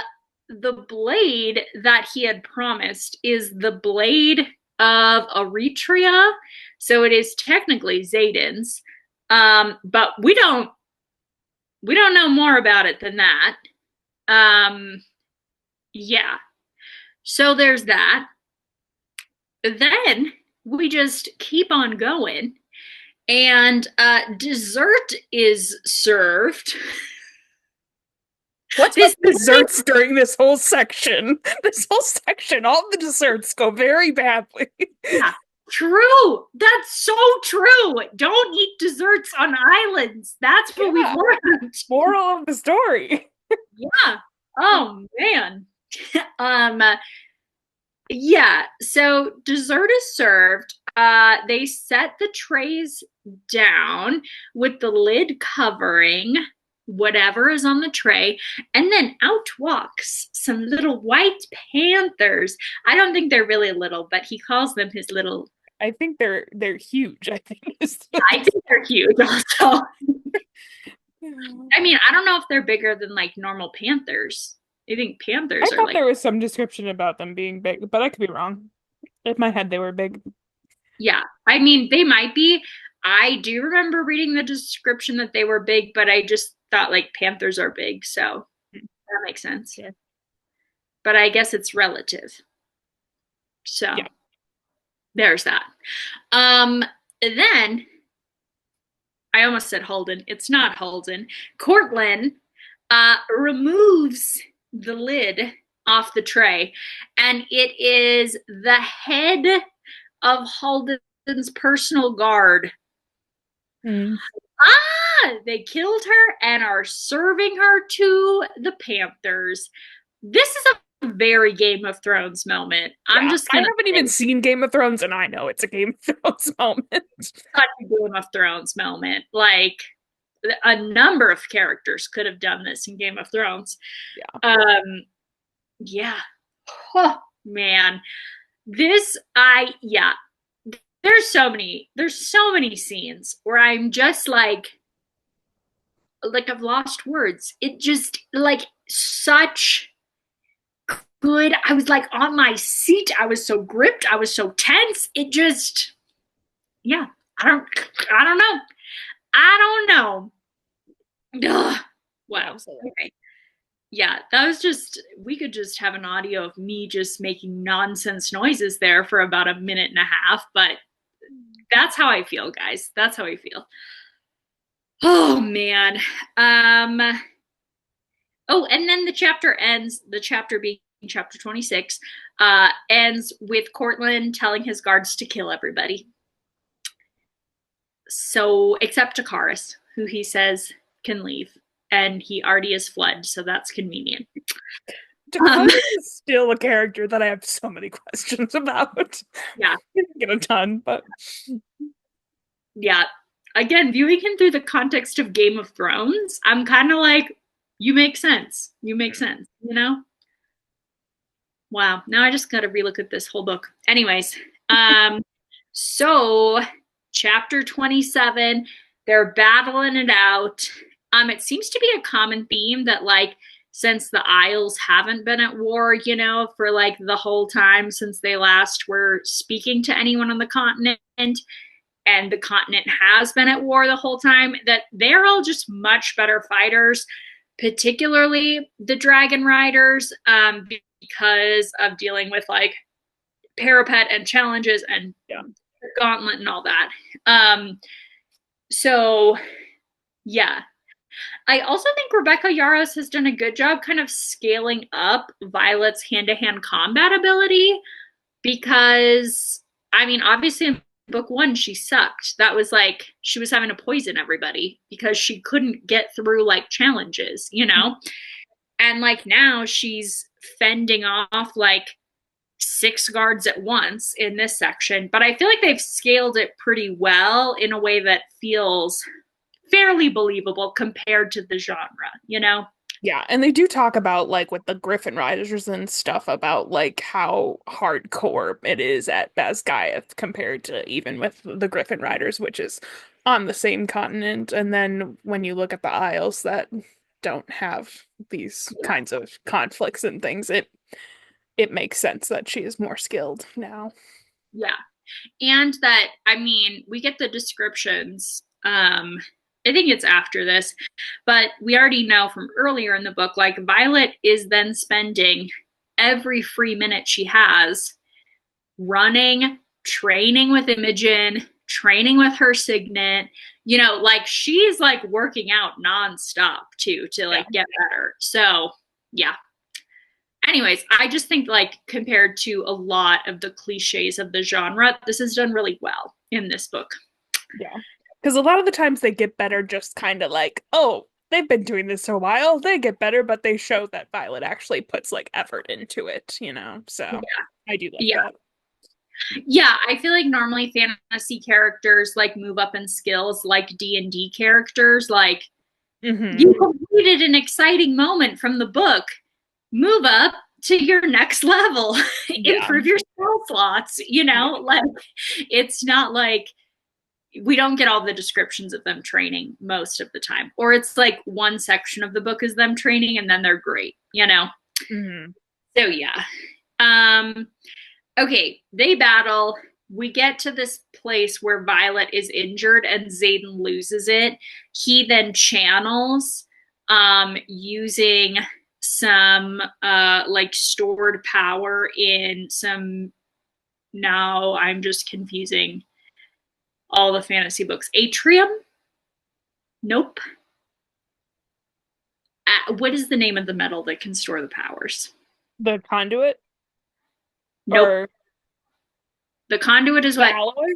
the blade that he had promised is the blade of Eritrea, so it is technically Zayden's. But we don't know more about it than that. Um, yeah. So there's that. Then we just keep on going, and dessert is served. What's This with desserts during this whole section? This whole section, all the desserts go very badly. Yeah, true. That's so true. Don't eat desserts on islands. That's what we've Yeah. learned. Moral of the story. Yeah. Oh man. um yeah, so dessert is served. They set the trays down with the lid covering whatever is on the tray, and then out walks some little white panthers. I don't think they're really little, but he calls them his little. I think they're huge. I think I think they're huge also. I mean, I don't know if they're bigger than like normal panthers. I think I panthers are thought like, there was some description about them being big, but I could be wrong. In my head, they were big. yeah. I mean, they might be. I do remember reading the description that they were big, but I just thought like panthers are big, so that makes sense. Yeah. But I guess it's relative. So Yeah. there's that. Then I almost said Holden. It's not Holden. Cortland removes the lid off the tray, and it is the head of Holden's personal guard. Mm. They killed her and are serving her to the Panthers. This is a very Game of Thrones moment. I'm just I gonna haven't say even seen Game of Thrones, and I know it's a Game of Thrones moment. such a Game of Thrones moment. Like a number of characters could have done this in Game of Thrones. Yeah. Oh man. This I yeah. There's so many scenes where I'm just like I've lost words. It just like such good. I was like on my seat. I was so gripped. I was so tense. It just yeah. I don't know. I don't know. Ugh. Wow. Okay. Yeah, that was just we could just have an audio of me just making nonsense noises there for about a minute and a half, but that's how I feel, guys. That's how I feel. Oh man. Um Oh, and then the chapter ends, the chapter being chapter 26, ends with Cortland telling his guards to kill everybody. So, except Takaris, who he says can leave. And he already has fled, so that's convenient. Dakota is still a character that I have so many questions about. Yeah. I didn't get a ton, but Yeah. Again, viewing him through the context of Game of Thrones, I'm kind of like, you make sense. You make sense, you know? Wow. Now I just got to relook at this whole book. Anyways, so chapter 27, they're battling it out. It seems to be a common theme that like since the Isles haven't been at war, you know, for like the whole time since they last were speaking to anyone on the continent, and the continent has been at war the whole time, that they're all just much better fighters, particularly the dragon riders, because of dealing with like parapet and challenges and gauntlet and all that. So yeah. I also think Rebecca Yarros has done a good job kind of scaling up Violet's hand-to-hand combat ability, because I mean, obviously in book one she sucked. That was like she was having to poison everybody because she couldn't get through like challenges, you know? And like now she's fending off like 6 guards at once in this section, but I feel like they've scaled it pretty well in a way that feels fairly believable compared to the genre, you know? Yeah, and they do talk about like with the Griffin Riders and stuff about like how hardcore it is at Basgiath compared to even with the Griffin Riders, which is on the same continent. And then when you look at the Isles that don't have these kinds of conflicts and things, it makes sense that she is more skilled now. Yeah. And that, I mean, we get the descriptions. I think it's after this, but we already know from earlier in the book, like Violet is then spending every free minute she has running, training with Imogen, training with her Signet. You know, like she's like working out nonstop too to Yeah. like get better. So yeah. Anyways, I just think like compared to a lot of the cliches of the genre, this is done really well in this book. Yeah. Because a lot of the times they get better just kind of like, oh, they've been doing this a while. They get better, but they show that Violet actually puts like effort into it, you know? Yeah. So I do like Yeah. that. Yeah, I feel like normally fantasy characters like move up in skills like D&D characters like Hmm. you completed an exciting moment from the book. Move up to your next level. Yeah. Improve your spell slots, you Yeah. know? Like it's not like we don't get all the descriptions of them training most of the time. Or it's like one section of the book is them training and then they're great, you know? Hmm. So yeah. Um okay, they battle. We get to this place where Violet is injured and Xaden loses it. He then channels using some like stored power in some, now I'm just confusing all the fantasy books. Atrium? Nope. What is the name of the metal that can store the powers? The conduit Nope. or The conduit is the what? alloy?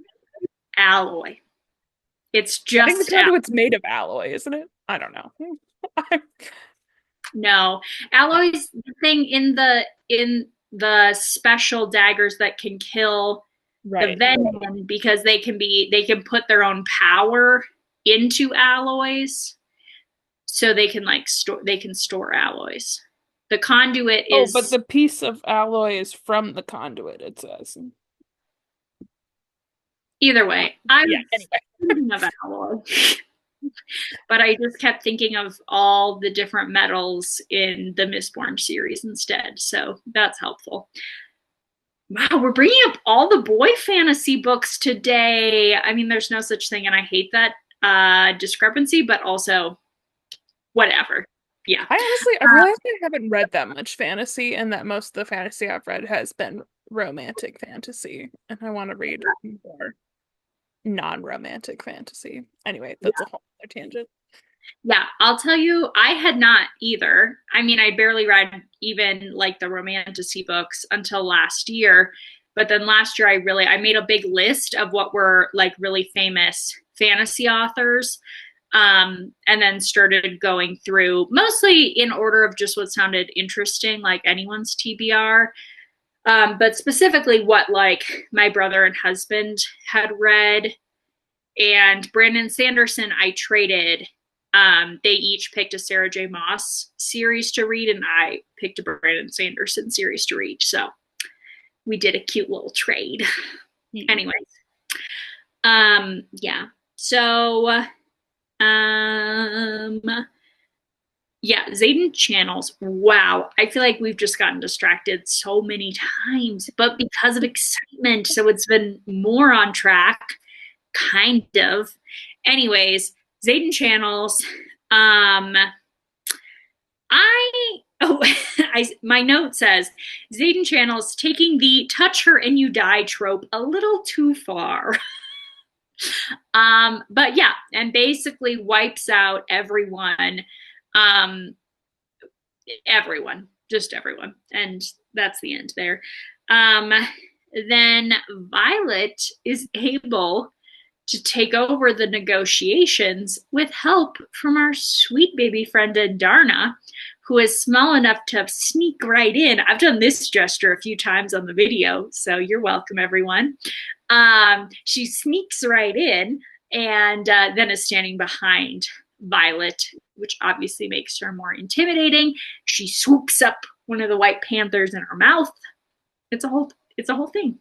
Alloy. It's I think the just conduit's made of alloy, isn't it? I don't know. no. Alloy's the thing in the special daggers that can kill the Right. venom because they can put their own power into alloys so they can like store alloys. The conduit Oh, but is the piece of alloy is from the conduit, it says. either way. I Yeah, was anyway. thinking of alloy, but I just kept thinking of all the different metals in the Mistborn series instead. So that's helpful. Wow, we're bringing up all the boy fantasy books today. I mean, there's no such thing, and I hate that discrepancy, but also whatever. Yeah. I realized I haven't read that much fantasy, and that most of the fantasy I've read has been romantic fantasy, and I want to read more non-romantic fantasy. Anyway, that's a whole other tangent. Yeah, I'll tell you, I had not either. I mean, I barely read even like the romantasy books until last year. But then last year I made a big list of what were like really famous fantasy authors. And then started going through mostly in order of just what sounded interesting, like anyone's TBR. But specifically what like my brother and husband had read. And Brandon Sanderson, I traded. They each picked a Sarah J. Maas series to read, and I picked a Brandon Sanderson series to read. So we did a cute little trade. Anyway, yeah. So, um, yeah, Zayden channels. Wow, I feel like we've just gotten distracted so many times, but because of excitement, so it's been more on track, kind of. Anyways, Zayden channels. I oh my note says Zayden channels taking the touch her and you die trope a little too far. But yeah, and basically wipes out everyone, um, everyone, just everyone, and that's the end there. Um, then Violet is able to take over the negotiations with help from our sweet baby friend Darna, who is small enough to sneak right in. I've done this gesture a few times on the video, so you're welcome, everyone. She sneaks right in and then is standing behind Violet which obviously makes her more intimidating. She swoops up one of the White Panthers in her mouth. It's a whole thing.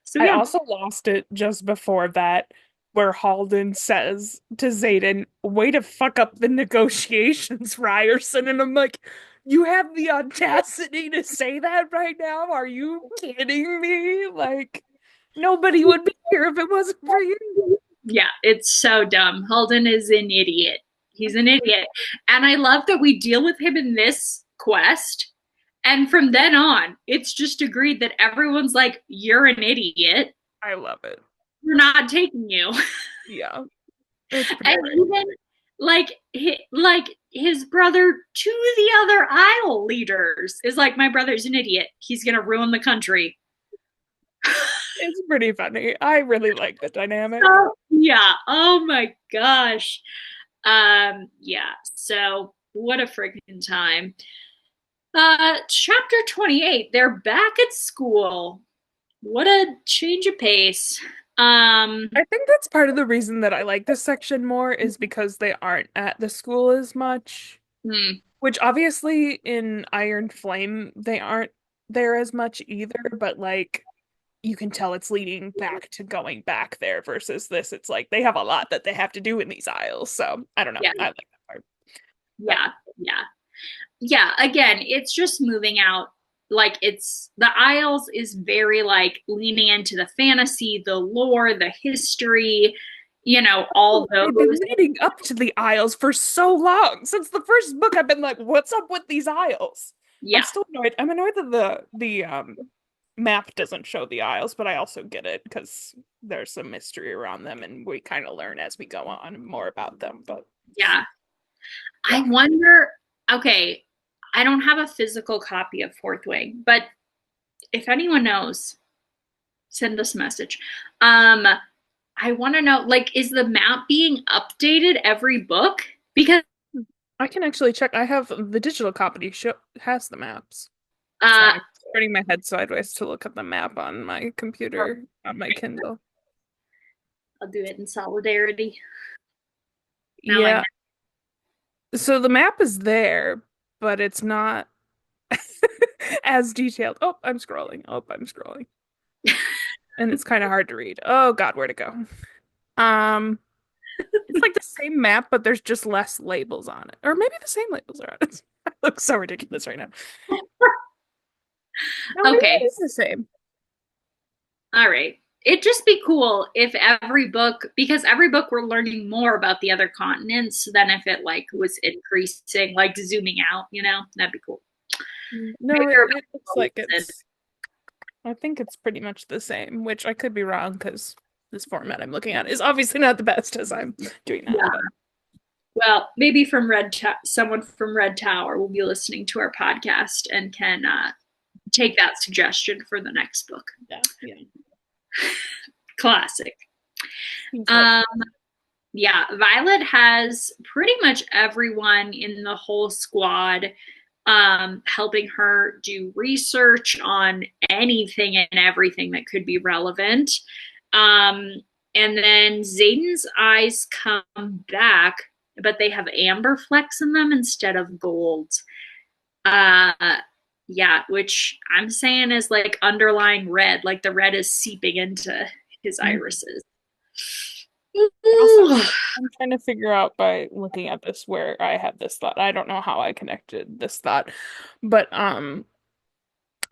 So I yeah. also lost it just before that, where Halden says to Xaden, "Way to fuck up the negotiations, Ryerson." And I'm like, you have the audacity to say that right now? Are you kidding me? Like, nobody would be here if it wasn't for you. Yeah, it's so dumb. Holden is an idiot. He's an idiot. And I love that we deal with him in this quest. And from then on, it's just agreed that everyone's like, you're an idiot. I love it. We're not taking you. Yeah, it's pretty And great. even like his brother to the other Isle leaders is like, my brother's an idiot. He's gonna ruin the country. It's pretty funny. I really like the dynamic. Oh, yeah. Oh my gosh. Yeah. So what a freaking time. Chapter 28. They're back at school. What a change of pace. Um, I think that's part of the reason that I like this section more is because they aren't at the school as much. hmm, Which obviously in Iron Flame they aren't there as much either, but like you can tell it's leading back to going back there versus this. It's like they have a lot that they have to do in these aisles. So I don't know. yeah, I like that part. But yeah, yeah. Yeah, again, it's just moving out. Like it's the Isles is very like leaning into the fantasy, the lore, the history, all they've been those. leading up to the aisles for so long. Since the first book, I've been like, what's up with these aisles? I'm Yeah, still annoyed. I'm annoyed that the map doesn't show the aisles, but I also get it because there's some mystery around them and we kind of learn as we go on more about them. But yeah. I yeah. wonder, okay, I don't have a physical copy of Fourth Wing, but if anyone knows, send us a message. Um, I want to know, like, is the map being updated every book? Because I can actually check. I have the digital copy show has the maps. uh Sorry, I'm turning my head sideways to look at the map on my computer on my Kindle. I'll do it in solidarity. Now I know. Yeah, so the map is there, but it's not as detailed. Oh, I'm scrolling. Oh, I'm scrolling. And it's kind of hard to read. Oh God, where to go? Um, it's like the same map, but there's just less labels on it. Or maybe the same labels are on it. I look so ridiculous right now. No, maybe it Okay, is the same. all right. It'd just be cool if every book, because every book we're learning more about the other continents than if it like was increasing, like zooming out, that'd be cool. No, Maybe they're it looks like it's I think it's pretty much the same, which I could be wrong because this format I'm looking at is obviously not the best as I'm doing that. yeah. But Well, maybe someone from Red Tower will be listening to our podcast and can take that suggestion for the next book. yeah, yeah. Classic. Seems like Um, yeah, Violet has pretty much everyone in the whole squad helping her do research on anything and everything that could be relevant. Um, and then Zayden's eyes come back, but they have amber flecks in them instead of gold. Uh, yeah, which I'm saying is like underlying red, like the red is seeping into his irises. also I'm trying to figure out by looking at this where I had this thought. I don't know how I connected this thought, but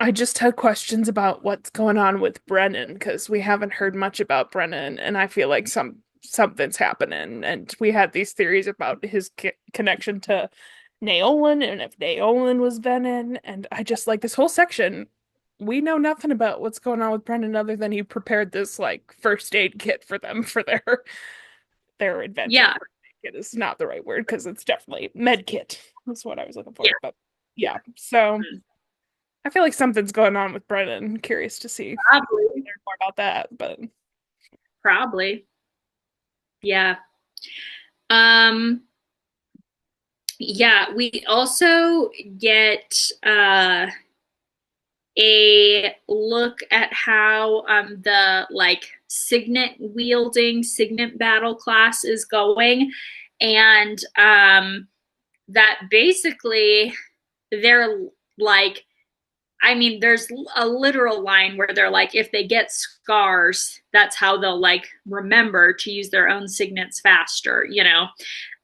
I just had questions about what's going on with Brennan because we haven't heard much about Brennan, and I feel like something's happening. And we had these theories about his connection to Naolan and if Naolan was Venom. And I just like this whole section. We know nothing about what's going on with Brennan other than he prepared this like first aid kit for them for their adventure. Yeah, First aid kit is not the right word because it's definitely med kit. That's what I was looking yeah, for. But yeah, so. I feel like something's going on with Brennan. Curious to see probably, learn more about that, but probably, yeah. Um, yeah, we also get a look at how the like signet wielding signet battle class is going, and that basically they're like, I mean, there's a literal line where they're like, if they get scars, that's how they'll like remember to use their own signets faster, you know?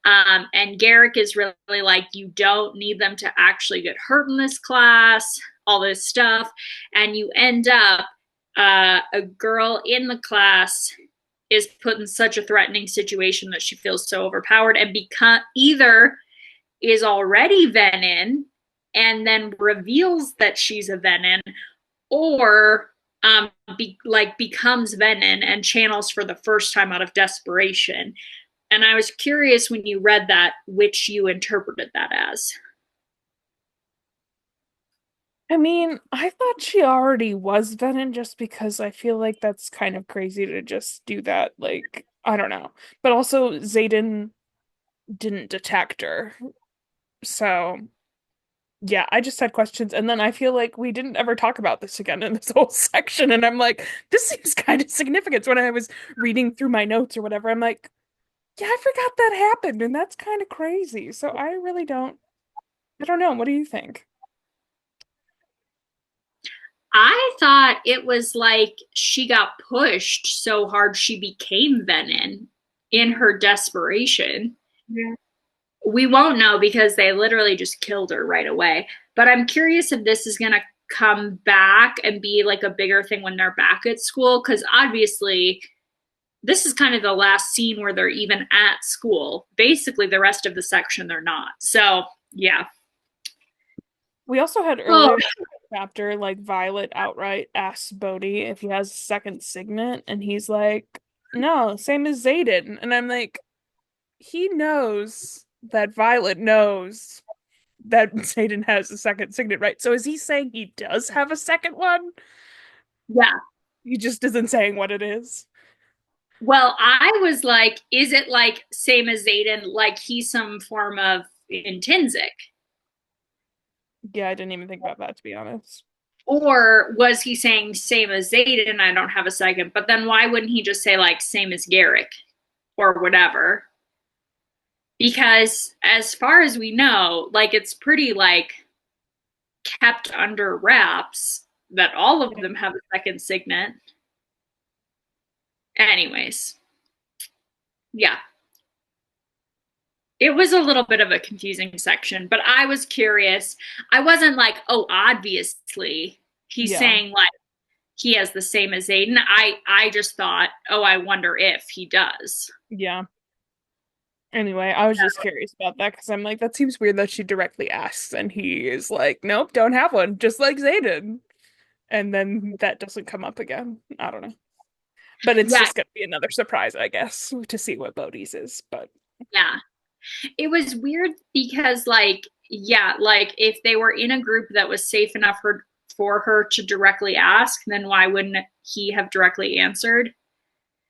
And Garrick is really like, you don't need them to actually get hurt in this class, all this stuff. And you end up, a girl in the class is put in such a threatening situation that she feels so overpowered and become either is already Venin and then reveals that she's a Venin, or becomes Venin and channels for the first time out of desperation. And I was curious when you read that, which you interpreted that as. I mean, I thought she already was Venom just because I feel like that's kind of crazy to just do that. Like, I don't know. But also, Zayden didn't detect her. So, yeah, I just had questions. And then I feel like we didn't ever talk about this again in this whole section. And I'm like, this seems kind of significant. So when I was reading through my notes or whatever, I'm like, yeah, I forgot that happened. And that's kind of crazy. So I really I don't know. What do you think? I thought it was like she got pushed so hard she became Venin in her desperation. Yeah. We won't know because they literally just killed her right away. But I'm curious if this is going to come back and be like a bigger thing when they're back at school. Because obviously, this is kind of the last scene where they're even at school. Basically, the rest of the section, they're not. So, yeah. We also had Oh, earlier in the chapter, like Violet outright asks Bodhi if he has a second signet, and he's like, no, same as Zayden. And I'm like, he knows that Violet knows that Zayden has a second signet, right? So is he saying he does have a second one? yeah. He just isn't saying what it is. Well, I was like, is it like same as Zayden, like he's some form of intrinsic? Yeah, I didn't even think about that, to be honest. Or was he saying same as Zayden, I don't have a second? But then why wouldn't he just say like same as Garrick or whatever? Because as far as we know, like it's pretty like kept under wraps that all of them have a second signet. Anyways, yeah, it was a little bit of a confusing section, but I was curious. I wasn't like, oh, obviously he's Yeah, saying like he has the same as Aiden. I just thought, oh, I wonder if he does. yeah. Anyway, I was just curious about that because I'm like, that seems weird that she directly asks, and he is like, nope, don't have one, just like Zayden. And then that doesn't come up again. I don't know. But it's Yeah, just gonna be another surprise, I guess, to see what Bodhi's is. But yeah. It was weird because like yeah, like if they were in a group that was safe enough for her to directly ask, then why wouldn't he have directly answered?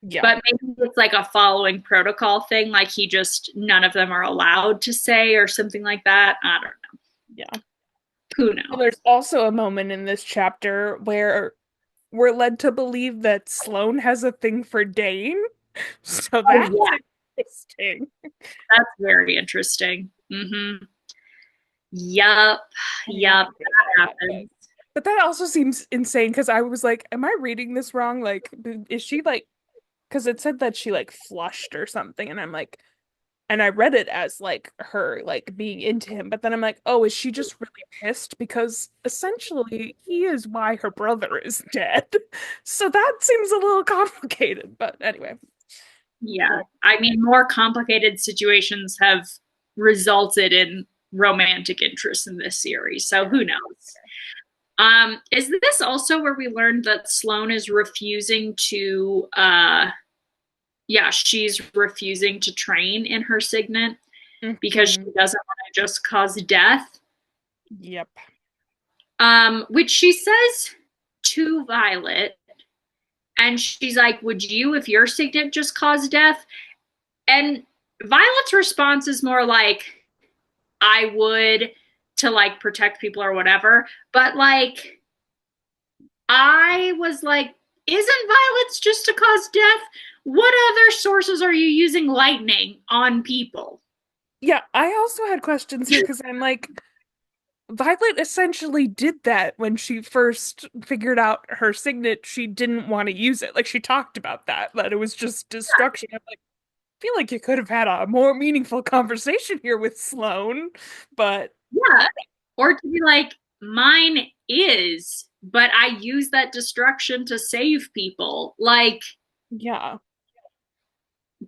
yeah, But maybe it's like a following protocol thing, like he just none of them are allowed to say or something like that. I don't know. yeah. Who Well, knows? there's also a moment in this chapter where we're led to believe that Sloane has a thing for Dane. So Oh that's yeah, interesting. that's very interesting. Yup, I didn't even yup, think about that that, happens. but that also seems insane because I was like, am I reading this wrong? Like, is she like, because it said that she like flushed or something, and I'm like, and I read it as like her like being into him, but then I'm like, oh, is she just really pissed because essentially he is why her brother is dead. So that seems a little complicated, but anyway. Yeah. Cool. I mean, more complicated situations have resulted in romantic interest in this series. So who knows? Is this also where we learned that Sloane is refusing to yeah, she's refusing to train in her signet because she Mhm. doesn't want to just cause death? Yep. Which she says to Violet, and she's like, would you, if your signet just caused death? And Violet's response is more like, I would to like protect people or whatever. But like, I was like, isn't violence just to cause death? What other sources are you using lightning on people? Yeah, I also had questions here because I'm like, Violet essentially did that when she first figured out her signet. She didn't want to use it. Like she talked about that, that it was just destruction. I'm like, I feel like you could have had a more meaningful conversation here with Sloane, but Yeah. Or to be like, mine is, but I use that destruction to save people. Like, yeah,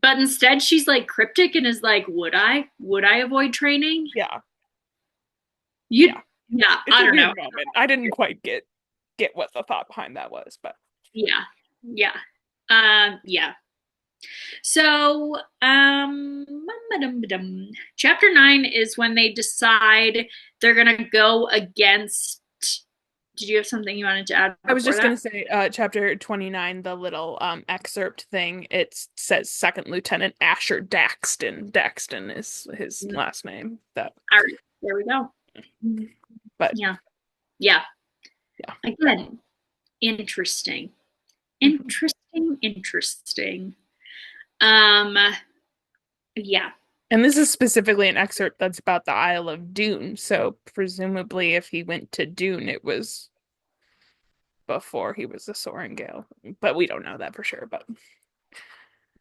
but instead she's like cryptic and is like, would I? Would I avoid training? yeah, You, yeah. yeah, It's I a don't know. weird moment. I didn't quite get what the thought behind that was, but Yeah, yeah, yeah. So, chapter 9 is when they decide they're gonna go against. Did you have something you wanted to add I was before just gonna that? say, chapter 29, the little excerpt thing, it says Second Lieutenant Asher Daxton. Daxton is his last name. That, All right, there we go. but Yeah, yeah. yeah. Again, interesting, Mhm. interesting. Um, yeah, And this is specifically an excerpt that's about the Isle of Dune. So presumably, if he went to Dune, it was before he was a Soaring Gale. But we don't know that for sure. But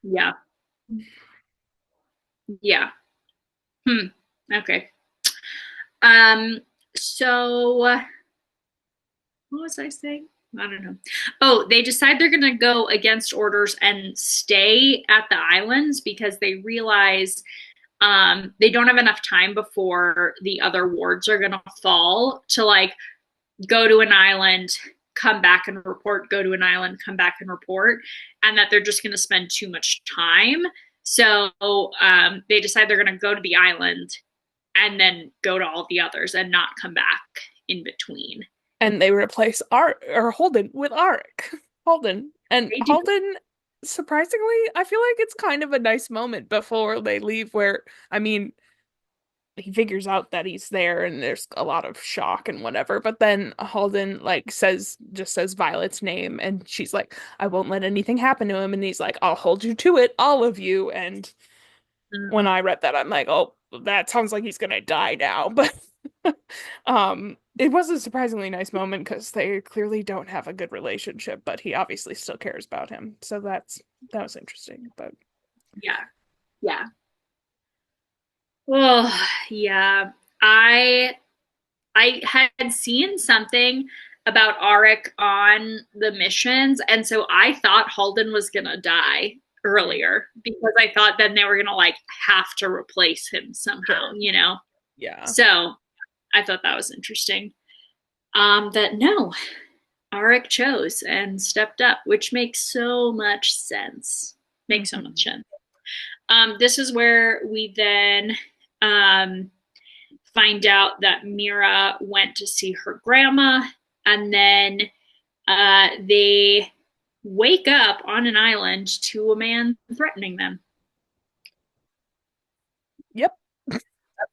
yeah, yeah. Hmm. Okay. Um. So, what was I saying? I don't know. Oh, they decide they're going to go against orders and stay at the islands because they realize they don't have enough time before the other wards are going to fall to like go to an island, come back and report, go to an island, come back and report, and that they're just going to spend too much time. So they decide they're going to go to the island and then go to all the others and not come back in between. and they replace Art or Holden with Arik. Holden. And They do. Holden, surprisingly, I feel like it's kind of a nice moment before they leave where, I mean, he figures out that he's there and there's a lot of shock and whatever. But then Holden like just says Violet's name and she's like, I won't let anything happen to him. And he's like, I'll hold you to it, all of you. And when I read that, I'm like, oh, that sounds like he's gonna die now. But it was a surprisingly nice moment because they clearly don't have a good relationship, but he obviously still cares about him. So that was interesting. But Yeah. Yeah. Oh, yeah. I I had seen something about Arik on the missions, and so I thought Halden was gonna die earlier because I thought then they were gonna like have to replace him somehow, sure. you know? Yeah. So I thought that was interesting. That no, Arik chose and stepped up, which makes so much sense. Makes so much Hmm. sense. This is where we then um, find out that Mira went to see her grandma, and then they wake up on an island to a man threatening them. Yep. At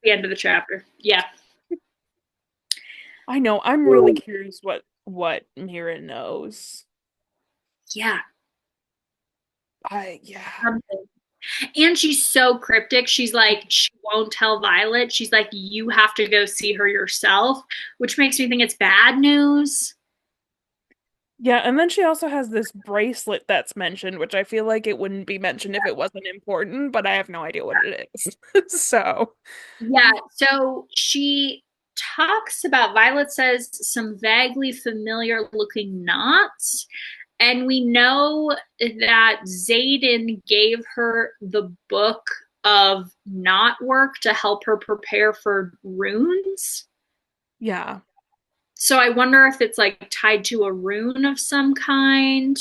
the end of the chapter. Yeah. I know. I'm really curious what Mira knows. Yeah. Yeah. And she's so cryptic. She's like, she won't tell Violet. She's like, you have to go see her yourself, which makes me think it's bad news. Yeah, and then she also has this bracelet that's mentioned, which I feel like it wouldn't be mentioned if it wasn't important, but I have no idea what it is. So, Yeah. So she talks about, Violet says some vaguely familiar looking knots. And we know that Zayden gave her the book of knot work to help her prepare for runes. yeah, So I wonder if it's like tied to a rune of some kind.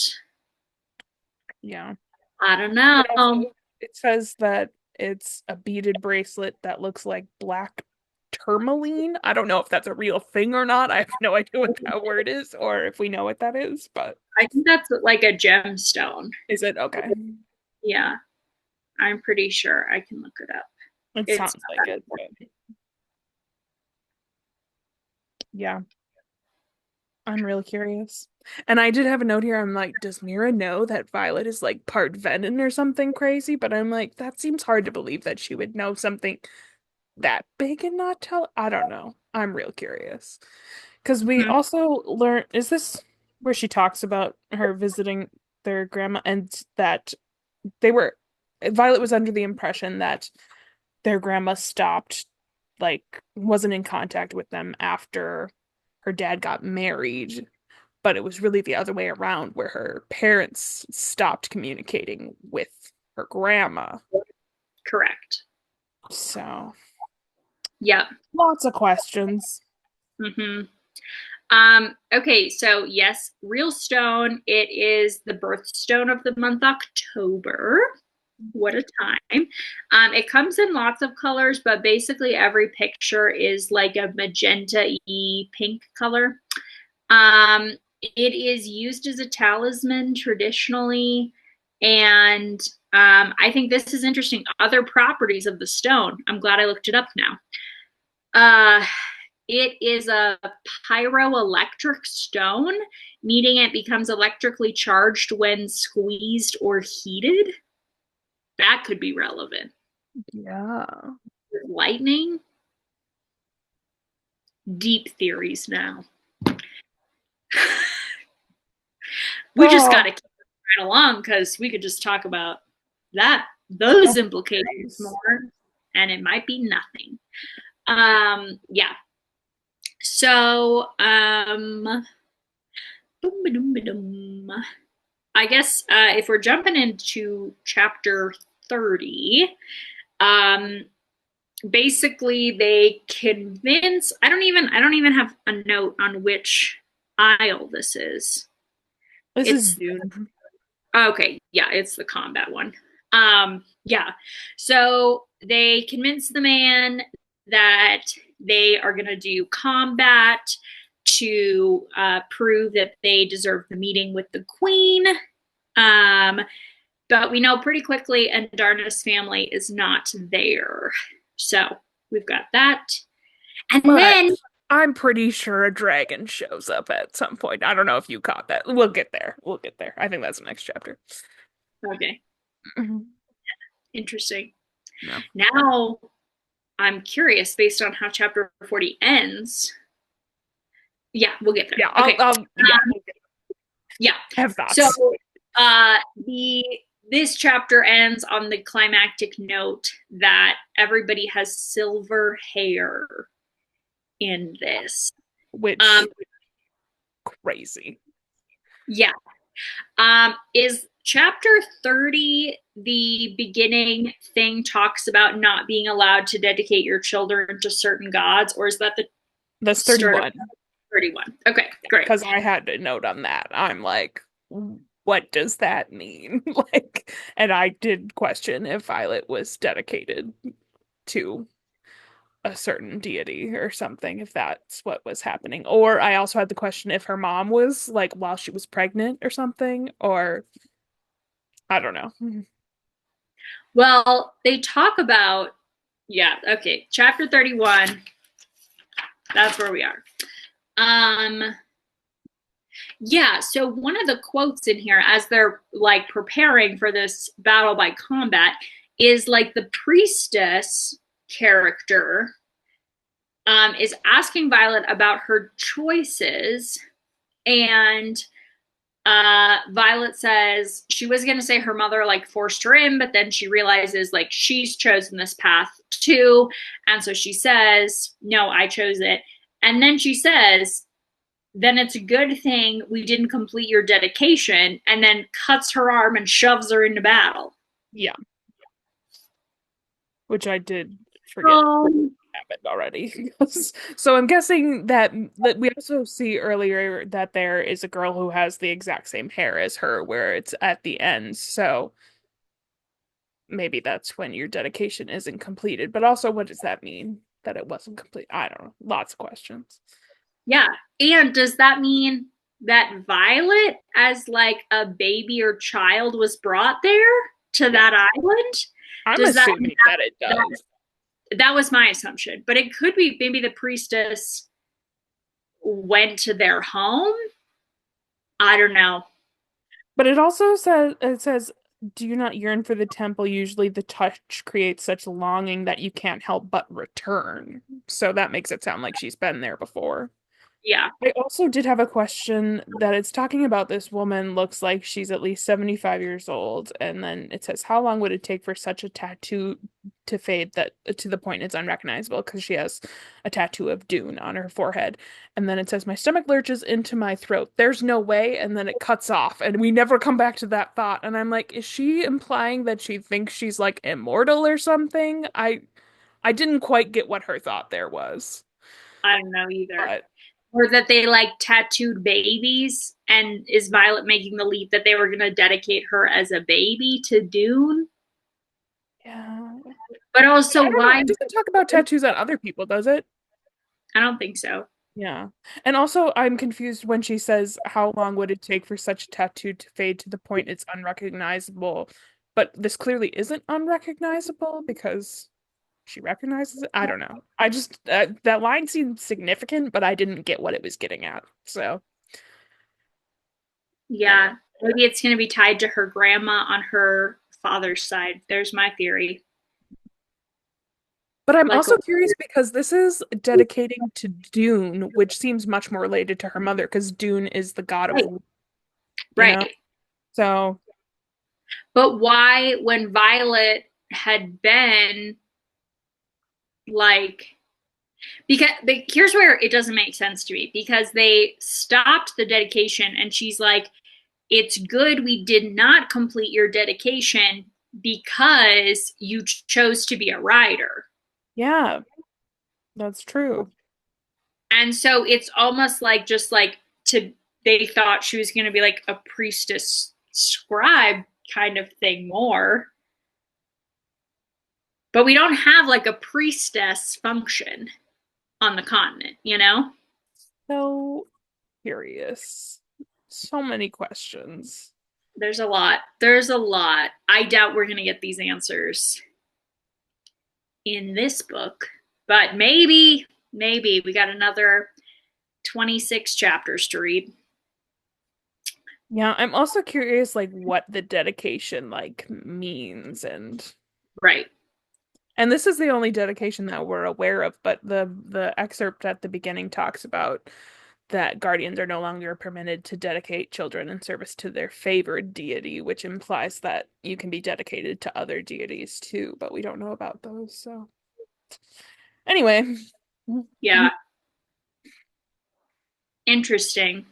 yeah. I don't It also know. it says that it's a beaded bracelet that looks like black tourmaline. I don't know if that's a real thing or not. I have no idea what that word is or if we know what that is, but I think that's like a gemstone. is it okay? Yeah, I'm pretty sure. I can look it up. It It's sounds like it, but yeah. I'm real curious. And I did have a note here. I'm like, does Mira know that Violet is like part venom or something crazy? But I'm like, that seems hard to believe that she would know something that big and not tell. I don't know. I'm real curious. Because we Mhm. also learn, is this where she talks about her visiting their grandma and that they were, Violet was under the impression that their grandma stopped, like, wasn't in contact with them after her dad got married, but it was really the other way around where her parents stopped communicating with her grandma. Correct. So, Yep. lots of questions. hmm okay, so yes, real stone. It is the birthstone of the month October. What a time. It comes in lots of colors, but basically every picture is like a magenta-y pink color. It is used as a talisman traditionally, and I think this is interesting. Other properties of the stone. I'm glad I looked it up now. Uh, it is a pyroelectric stone, meaning it becomes electrically charged when squeezed or heated. That could be relevant. Yeah. Lightning, deep theories now. We just got Oh, to keep it right along because we could just talk about those implications nice. more, and it might be nothing. Yeah. So, I guess if we're jumping into chapter 30, um, basically they convince. I don't even have a note on which aisle this is. This is It's June. okay, yeah, it's the combat one. Yeah. So they convince the man that they are going to do combat to prove that they deserve the meeting with the queen. Um, but we know pretty quickly, and Darna's family is not there. So we've got that. And But then, I'm pretty sure a dragon shows up at some point. I don't know if you caught that. We'll get there. We'll get there. I think that's the next chapter. okay, Mhm. interesting. No. Now I'm curious based on how chapter 40 ends. Yeah, we'll get there. Yeah, Okay. yeah, Yeah. I have So thoughts. the this chapter ends on the climactic note that everybody has silver hair in this. Um Which crazy. yeah. Is chapter 30 the beginning thing talks about not being allowed to dedicate your children to certain gods, or is that the That's start of 31. 31? Okay, great. Because I had a note on that. I'm like, what does that mean? Like, and I did question if Violet was dedicated to a certain deity or something, if that's what was happening. Or I also had the question if her mom was like while she was pregnant or something, or I don't know. Well, they talk about, yeah, okay, chapter 31. That's where we are. Um, yeah, so one of the quotes in here as they're like preparing for this battle by combat is like the priestess character is asking Violet about her choices, and Violet says she was going to say her mother like forced her in, but then she realizes like she's chosen this path too. And so she says, no, I chose it. And then she says, then it's a good thing we didn't complete your dedication, and then cuts her arm and shoves her into battle. Yeah, which I did forget Um, happened already. So I'm guessing that we also see earlier that there is a girl who has the exact same hair as her, where it's at the end. So maybe that's when your dedication isn't completed. But also, what does that mean that it wasn't complete? I don't know. Lots of questions. yeah. And does that mean that Violet, as like a baby or child, was brought there to Yeah, that island? I'm Does that assuming that it that does. that was my assumption, but it could be maybe the priestess went to their home. I don't know. But it says, do you not yearn for the temple? Usually the touch creates such longing that you can't help but return. So that makes it sound like she's been there before. Yeah, I also did have a question that it's talking about this woman looks like she's at least 75 years old, and then it says, how long would it take for such a tattoo to fade that to the point it's unrecognizable? Because she has a tattoo of Dune on her forehead. And then it says, my stomach lurches into my throat. There's no way, and then it cuts off, and we never come back to that thought. And I'm like, is she implying that she thinks she's like immortal or something? I didn't quite get what her thought there was. I don't know either. But Or that they like tattooed babies, and is Violet making the leap that they were going to dedicate her as a baby to Dune? yeah. But I also, don't know. why? It doesn't talk about tattoos on other people, does it? I don't think so. Yeah. And also, I'm confused when she says, how long would it take for such a tattoo to fade to the point it's unrecognizable? But this clearly isn't unrecognizable because she recognizes it. I don't know. I just, that line seemed significant, but I didn't get what it was getting at. So, anyway. Yeah, maybe it's going to be tied to her grandma on her father's side. There's my theory. But I'm Like a also curious because this is dedicating to Dune, which seems much more related to her mother because Dune is the god of, right, you know? right. So, But why, when Violet had been like, because here's where it doesn't make sense to me, because they stopped the dedication and she's like, it's good we did not complete your dedication because you chose to be a rider. yeah, that's true. And so it's almost like, just like, to they thought she was going to be like a priestess scribe kind of thing more, but we don't have like a priestess function on the continent. So curious. So many questions. There's a lot. I doubt we're going to get these answers in this book, but maybe we got another 26 chapters to read. Yeah, I'm also curious like what the dedication like means Right. and this is the only dedication that we're aware of, but the excerpt at the beginning talks about that guardians are no longer permitted to dedicate children in service to their favored deity, which implies that you can be dedicated to other deities too, but we don't know about those. So anyway, Yeah, interesting.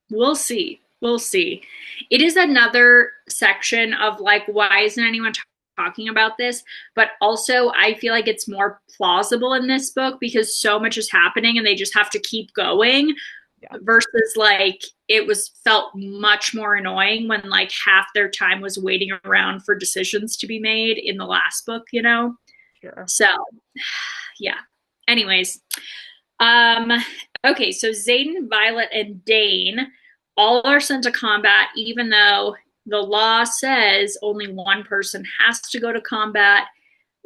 We'll see. We'll see. It is another section of like, why isn't anyone talking about this? But also, I feel like it's more plausible in this book because so much is happening and they just have to keep going, yeah, versus like it was felt much more annoying when like half their time was waiting around for decisions to be made in the last book. sure. So, yeah. Anyways, um, okay, so Zayden, Violet, and Dane all are sent to combat, even though the law says only one person has to go to combat.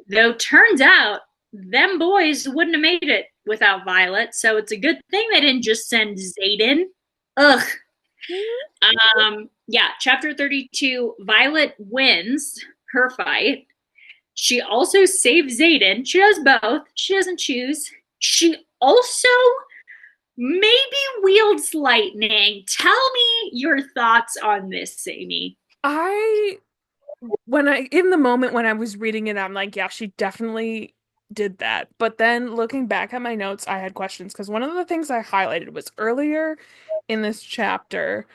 Though turns out them boys wouldn't have made it without Violet, so it's a good thing they didn't just send Zayden. Ugh. Yeah, chapter 32, Violet wins her fight. She also saves Zayden. She does both. She doesn't choose. She also maybe wields lightning. Tell me your thoughts on this, Amy. I when I in the moment when I was reading it, I'm like, yeah, she definitely did that. But then looking back at my notes, I had questions because one of the things I highlighted was earlier in this chapter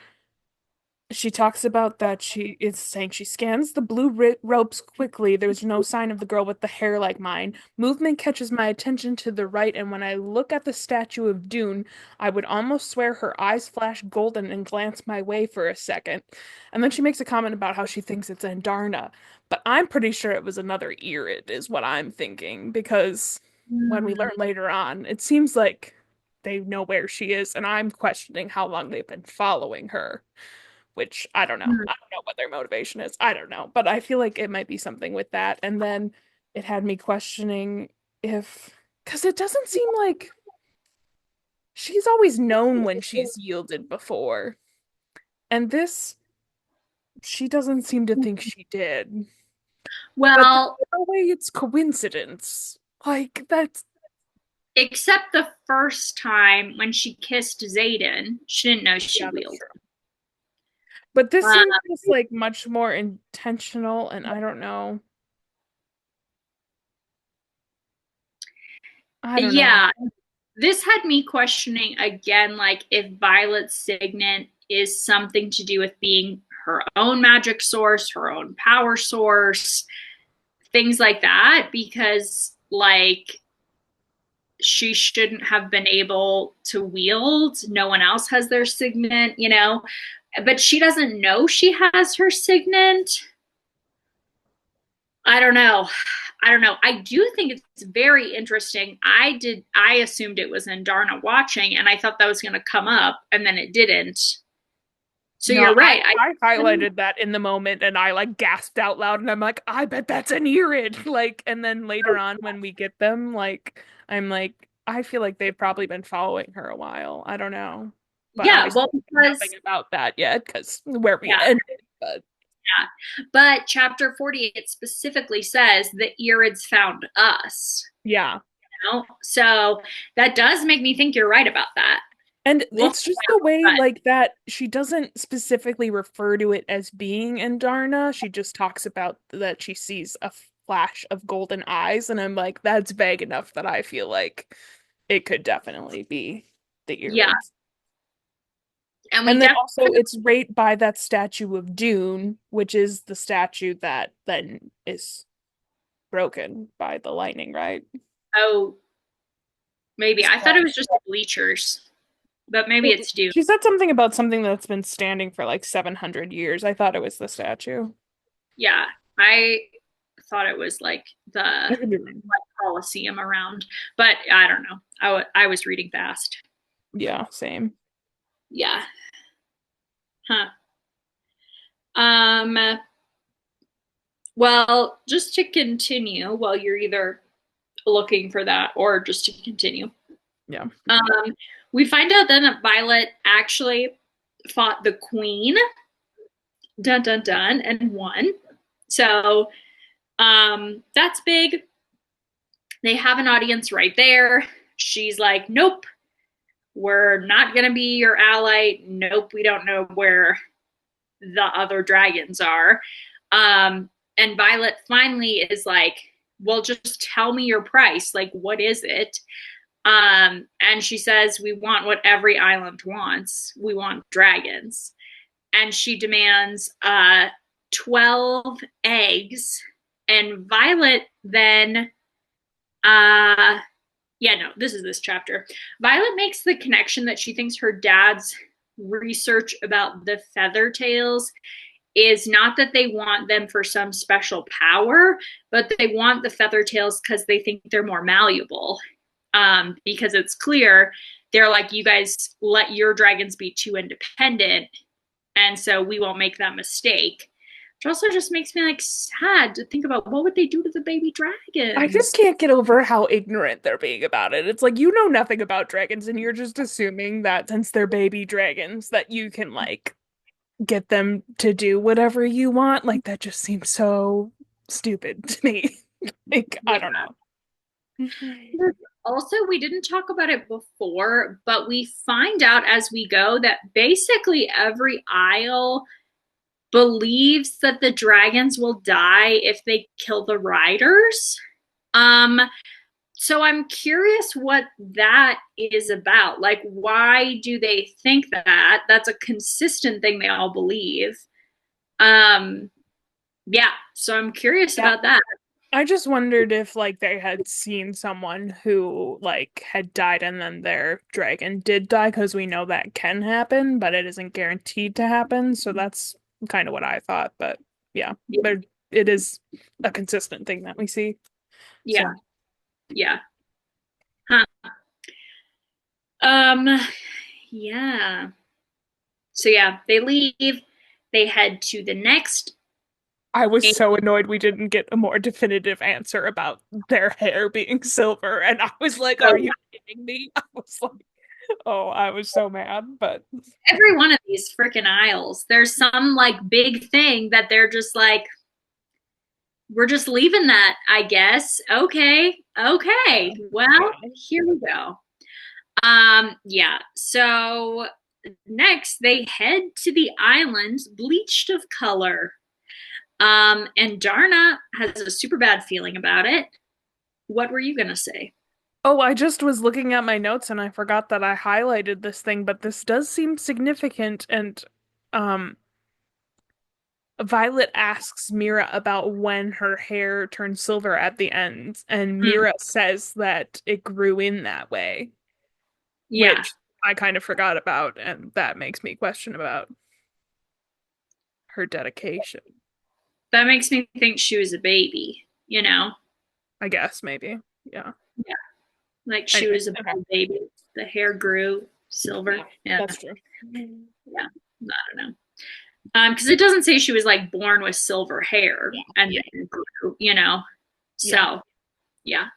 she talks about that she is saying she scans the blue ropes quickly. There's no sign of the girl with the hair like mine. Movement catches my attention to the right, and when I look at the statue of Dune, I would almost swear her eyes flash golden and glance my way for a second. And then she makes a comment about how she thinks it's Andarna, but I'm pretty sure it was another Irid, is what I'm thinking, because when we learn later on, it seems like they know where she is, and I'm questioning how long they've been following her, which I don't know. I don't know what their motivation is. I don't know. But I feel like it might be something with that. And then it had me questioning if, because it doesn't seem like she's always known when she's yielded before. And this, she doesn't seem to think she did. But there's Well, no way it's coincidence. Like, that's, except the first time when she kissed Zayden, she didn't know she yeah, that's wheeled. true. But this Uh, seems just like much more intentional, and I don't know. I don't know. yeah, this had me questioning again, like if Violet's signet is something to do with being her own magic source, her own power source, things like that, because like she shouldn't have been able to wield. No one else has their signet, you know, but she doesn't know she has her signet. I don't know. I don't know. I do think it's very interesting. I assumed it was in Darna watching, and I thought that was going to come up, and then it didn't. So No, you're right. I highlighted that in the moment and I like gasped out loud and I'm like, I bet that's an Irid. Like, and then later on when we get them, like, I'm like, I feel like they've probably been following her a while. I don't know. But Yeah, obviously well, nothing because about that yet because where we yeah, ended. But yeah. But chapter 40 it specifically says the Irids found us. yeah. You know? So that does make me think you're right about that. And We'll it's just the way but like that she doesn't specifically refer to it as being Andarna. She just talks about that she sees a flash of golden eyes, and I'm like, that's vague enough that I feel like it could definitely be the yeah, Irids. and we And then definitely also it's right by that statue of Dune, which is the statue that then is broken by the lightning, right? oh maybe I thought it So was just the bleachers, but maybe it's due. she said something about something that's been standing for like 700 years. I thought it was the statue. Yeah, I thought it was like the I could be wrong. Coliseum around, but I don't know. I was reading fast. Yeah, same. Yeah. Huh. Um. Well, just to continue, while you're either looking for that or just to continue, Yeah. um, we find out then that Violet actually fought the Queen, dun dun dun, and won. So, that's big. They have an audience right there. She's like, "Nope, we're not going to be your ally. Nope, we don't know where the other dragons are." And Violet finally is like, well, just tell me your price. Like, what is it? And she says, we want what every island wants. We want dragons. And she demands 12 eggs. And Violet then yeah, no, this is this chapter. Violet makes the connection that she thinks her dad's research about the feather tails is not that they want them for some special power, but they want the feather tails because they think they're more malleable. Because it's clear they're like, you guys let your dragons be too independent, and so we won't make that mistake. Which also just makes me like sad to think about what would they do to the baby I just dragons. can't get over how ignorant they're being about it. It's like you know nothing about dragons and you're just assuming that since they're baby dragons that you can like get them to do whatever you want. Like that just seems so stupid to me. Like I Yeah. don't know. Also, we didn't talk about it before, but we find out as we go that basically every isle believes that the dragons will die if they kill the riders. Um, so I'm curious what that is about. Like, why do they think that? That's a consistent thing they all believe. Um, yeah, so I'm curious Yeah. about that. I just wondered if like they had seen someone who like had died and then their dragon did die because we know that can happen, but it isn't guaranteed to happen. So that's kind of what I thought. But yeah, Yeah, there it is a consistent thing that we see. yeah, So yeah. Huh. Um, yeah. So yeah, they leave. They head to the next. I was so annoyed we didn't get a more definitive answer about their hair being silver, and I was like, "Are you kidding me?" I was like. Oh, I was so mad, but Every one of these freaking aisles, there's some like big thing that they're just like, we're just leaving that, I guess. Okay. Okay. Well, yeah. here we go. Yeah. So next they head to the islands bleached of color. And Darna has a super bad feeling about it. What were you gonna say? Oh, I just was looking at my notes and I forgot that I highlighted this thing, but this does seem significant and um Violet asks Mira about when her hair turned silver at the end, and Mm, Mira says that it grew in that way, yeah, which I kind of forgot about, and that makes me question about her dedication. that makes me think she was a baby, you know? I guess maybe. Yeah. Yeah, like she Anyway, was a okay. baby. The hair grew silver. Yeah, Yeah, that's true. yeah. I don't know. Because it doesn't say she was like born with silver hair Yeah. and Yeah. then grew, you know? Yeah. So, yeah,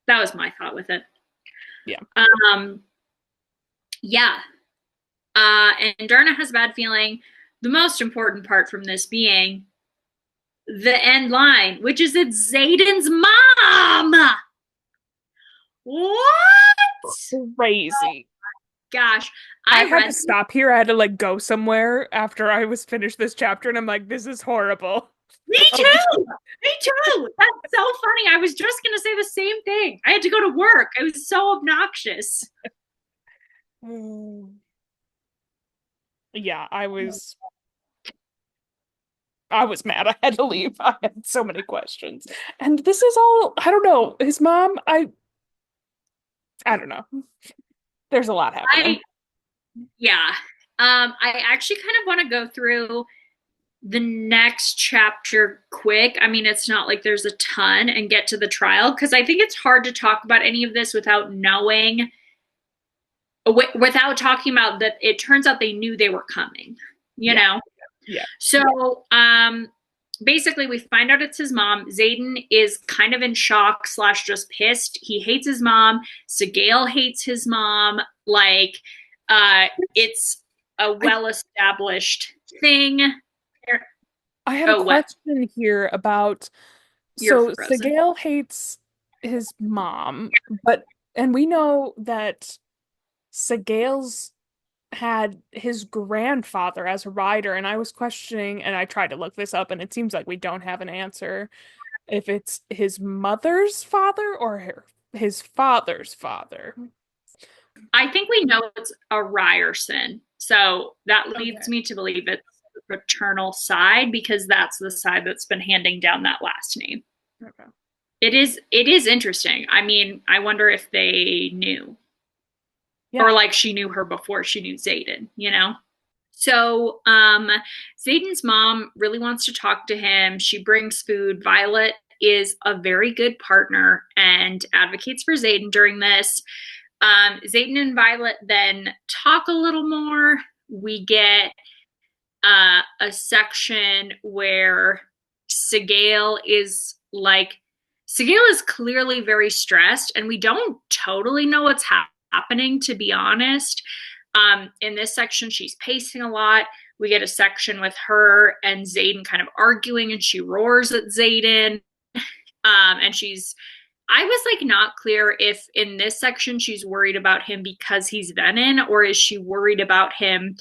that was my thought with it. Yeah. Um, yeah. And Darna has a bad feeling. The most important part from this being the end line, which is it's Zayden's mom. What? Crazy. Gosh, I I had to read. stop here. I had to like go somewhere after I was finished this chapter, and I'm like, this is horrible. Me I'll just too. Me too. That's so funny. I was just gonna say the same thing. I had to go to work. It was so obnoxious. Mm. Yeah, I was mad. I had to leave. I had so many questions. And this is all, I don't know. His mom, I don't know. There's a lot happening. I Yeah. I actually kind of want to go through the next chapter quick. I mean, it's not like there's a ton and get to the trial because I think it's hard to talk about any of this without knowing, without talking about that. It turns out they knew they were coming, you Yeah. know? Yeah. So, basically, we find out it's his mom. Xaden is kind of in shock slash just pissed. He hates his mom. Segale hates his mom. Like, it's a I well established thing. I had a Oh, what? question here about You're so frozen. Sigale hates his mom, but and we know that Sigale's had his grandfather as a writer, and I was questioning, and I tried to look this up, and it seems like we don't have an answer if it's his mother's father or his father's father. I think we know it's a Ryerson. So that leads Okay. me to believe it's the paternal side because that's the side that's been handing down that last name. Okay. It is interesting. I mean, I wonder if they knew or Yeah. like she knew her before she knew Zayden, you know? So, Zayden's mom really wants to talk to him. She brings food. Violet is a very good partner and advocates for Zayden during this. Zayden and Violet then talk a little more. We get a section where Segale is like, Segale is clearly very stressed, and we don't totally know what's happening, to be honest. In this section, she's pacing a lot. We get a section with her and Zayden kind of arguing, and she roars at Zayden. And I was like not clear if in this section she's worried about him because he's Venom, or is she worried about him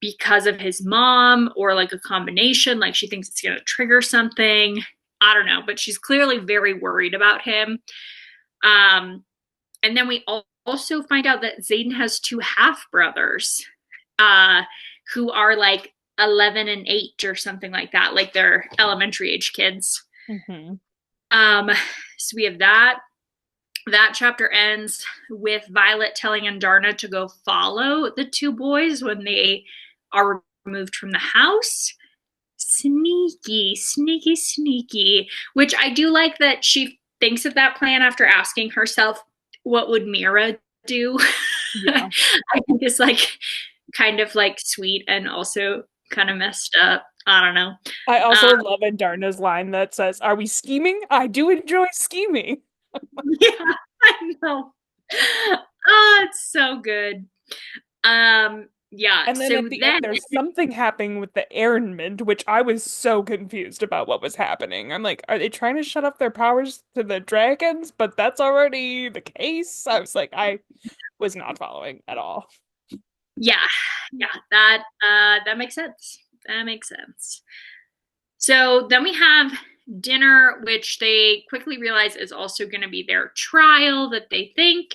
because of his mom, or like a combination, like she thinks it's going to trigger something. I don't know, but she's clearly very worried about him. And then we also find out that Zayden has two half brothers uh, who are like 11 and 8 or something like that, like they're elementary age kids. Hmm. Um, so we have that. That chapter ends with Violet telling Andarna to go follow the two boys when they are removed from the house. Sneaky, sneaky, sneaky. Which I do like that she thinks of that plan after asking herself, what would Mira do? Yeah. I think it's like kind of like sweet and also kind of messed up. I don't know. I also Um, love Andarna's line that says, "Are we scheming? I do enjoy scheming." yeah, I know. Oh, it's so good. Yeah, And then so at the end, then there's something happening with the airment, which I was so confused about what was happening. I'm like, are they trying to shut off their powers to the dragons? But that's already the case. I was like, I was not following at all. yeah, yeah, that makes sense. That makes sense. So then we have dinner, which they quickly realize is also going to be their trial that they think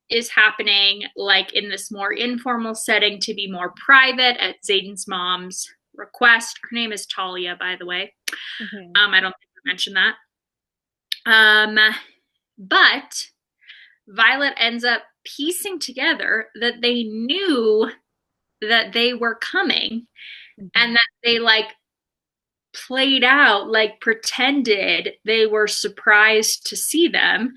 is happening like in this more informal setting to be more private at Zayden's mom's request. Her name is Talia, by the way. Mhm. I don't think I mentioned that. Um, but Violet ends up piecing together that they knew that they were coming and Mhm. that they like played out, like pretended they were surprised to see them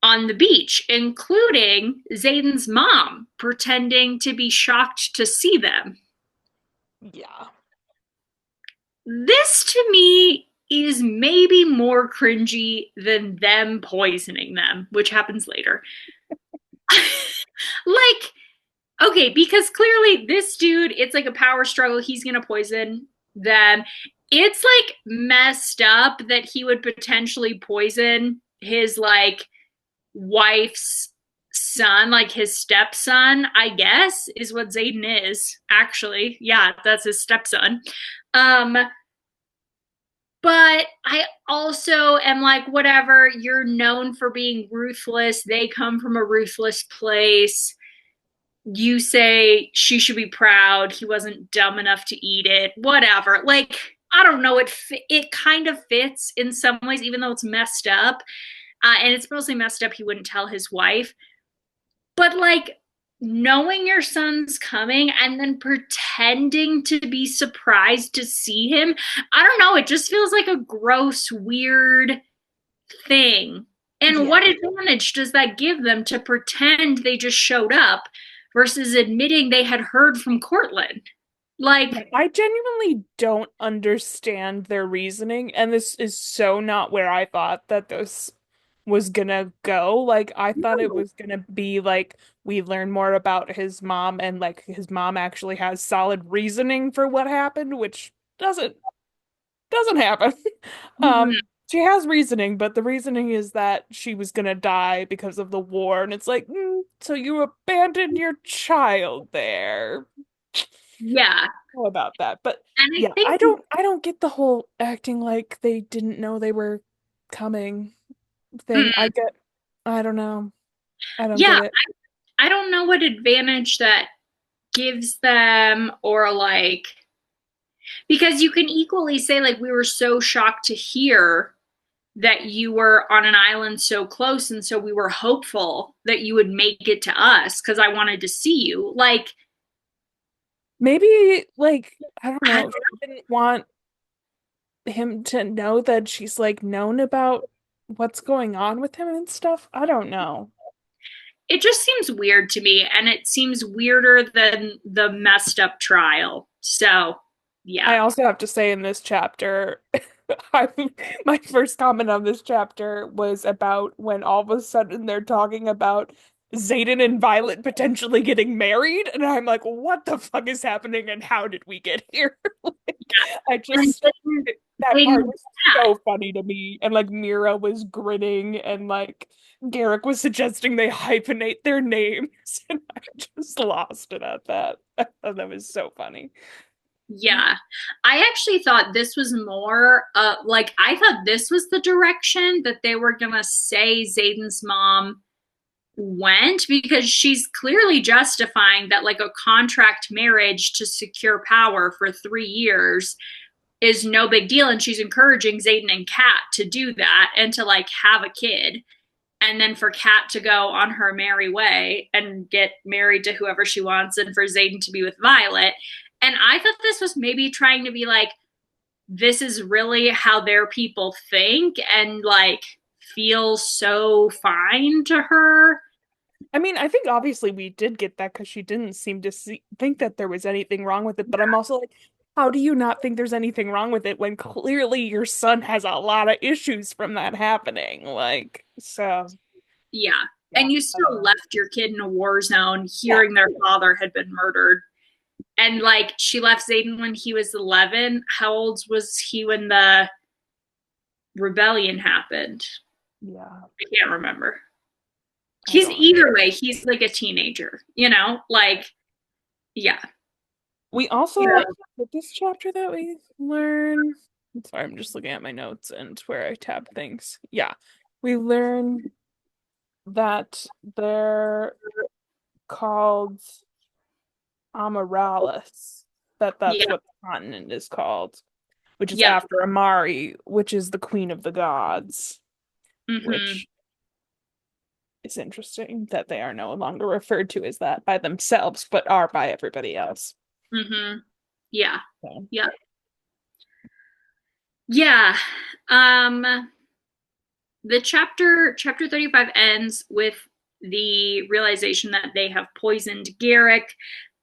on the beach, including Zayden's mom pretending to be shocked to see them. Yeah. This to me is maybe more cringy than them poisoning them, which happens later. Like, okay, because clearly this dude, it's like a power struggle. He's gonna poison them. It's like messed up that he would potentially poison his like wife's son, like his stepson, I guess, is what Zayden is. Actually, yeah, that's his stepson. Um, but I also am like, whatever, you're known for being ruthless. They come from a ruthless place. You say she should be proud. He wasn't dumb enough to eat it. Whatever. Like, I don't know. It kind of fits in some ways, even though it's messed up. And it's mostly messed up. He wouldn't tell his wife. But like knowing your son's coming and then pretending to be surprised to see him, I don't know. It just feels like a gross, weird thing. And Yeah. what advantage does that give them to pretend they just showed up versus admitting they had heard from Cortland? Yeah, Like, I genuinely don't understand their reasoning, and this is so not where I thought that this was gonna go. Like, I thought it no. was gonna be like we learn more about his mom, and like his mom actually has solid reasoning for what happened, which doesn't happen. Um, Mhm. she has reasoning, but the reasoning is that she was gonna die because of the war, and it's like, so you abandoned your child there. Yeah. Know about that. But And I yeah, think, I don't get the whole acting like they didn't know they were coming thing. mm, I don't know. I don't get yeah, it. I don't know what advantage that gives them or like because you can equally say like we were so shocked to hear that you were on an island so close and so we were hopeful that you would make it to us because I wanted to see you like Maybe like I don't I, know, she didn't want him to know that she's like known about what's going on with him and stuff. I don't know. it just seems weird to me and it seems weirder than the messed up trial so I yeah. also have to say in this chapter, I, my first comment on this chapter was about when all of a sudden they're talking about Xaden and Violet potentially getting married, and I'm like, what the fuck is happening and how did we get here? Like, I And just that they, part was so funny to me, and like Mira was grinning, and like Garrick was suggesting they hyphenate their names, and I just lost it at that. I thought that was so funny. yeah, I actually thought this was more like I thought this was the direction that they were gonna say Zayden's mom went because she's clearly justifying that like a contract marriage to secure power for 3 years is no big deal and she's encouraging Zayden and Kat to do that and to like have a kid and then for Kat to go on her merry way and get married to whoever she wants and for Zayden to be with Violet. And I thought this was maybe trying to be like, this is really how their people think and like feel so fine to her. I mean, I think obviously we did get that because she didn't seem to think that there was anything wrong with it. But I'm also like, how do you not think there's anything wrong with it when clearly your son has a lot of issues from that happening? Like, so Yeah. Yeah, And you I don't still know. left your kid in a war zone Yeah, hearing their father had been murdered. And like she left Zayden when he was 11. How old was he when the rebellion happened? yeah, I can't remember. I He's don't. either way, he's like a teenager, like, yeah. We Yeah. also, with this chapter that we learn, I'm sorry, I'm just looking at my notes and where I tab things. Yeah, we learn that they're called Amarallis, that's Yeah. what the continent is called, which is Yep. after Amari, which is the queen of the gods, Mm-hmm. which is interesting that they are no longer referred to as that by themselves, but are by everybody else. Mm-hmm. Yeah. So, Yeah. Yeah. Um, the chapter 35 ends with the realization that they have poisoned Garrick.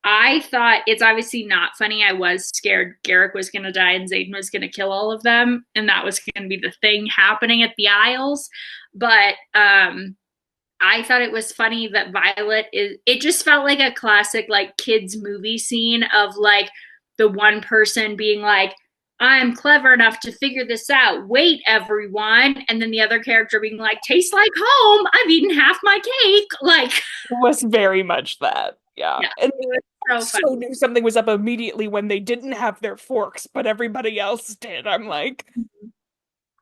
I thought it's obviously not funny. I was scared Garrick was going to die and Zayden was going to kill all of them, and that was going to be the thing happening at the Isles. But I thought it was funny that Violet is, it just felt like a classic, like, kids' movie scene of, like, the one person being like, I'm clever enough to figure this out. Wait, everyone. And then the other character being like, tastes like home. I've eaten half my cake. Like, it was very much that. Yeah. yeah, And it was I so so funny. knew something was up immediately when they didn't have their forks, but everybody else did. I'm like,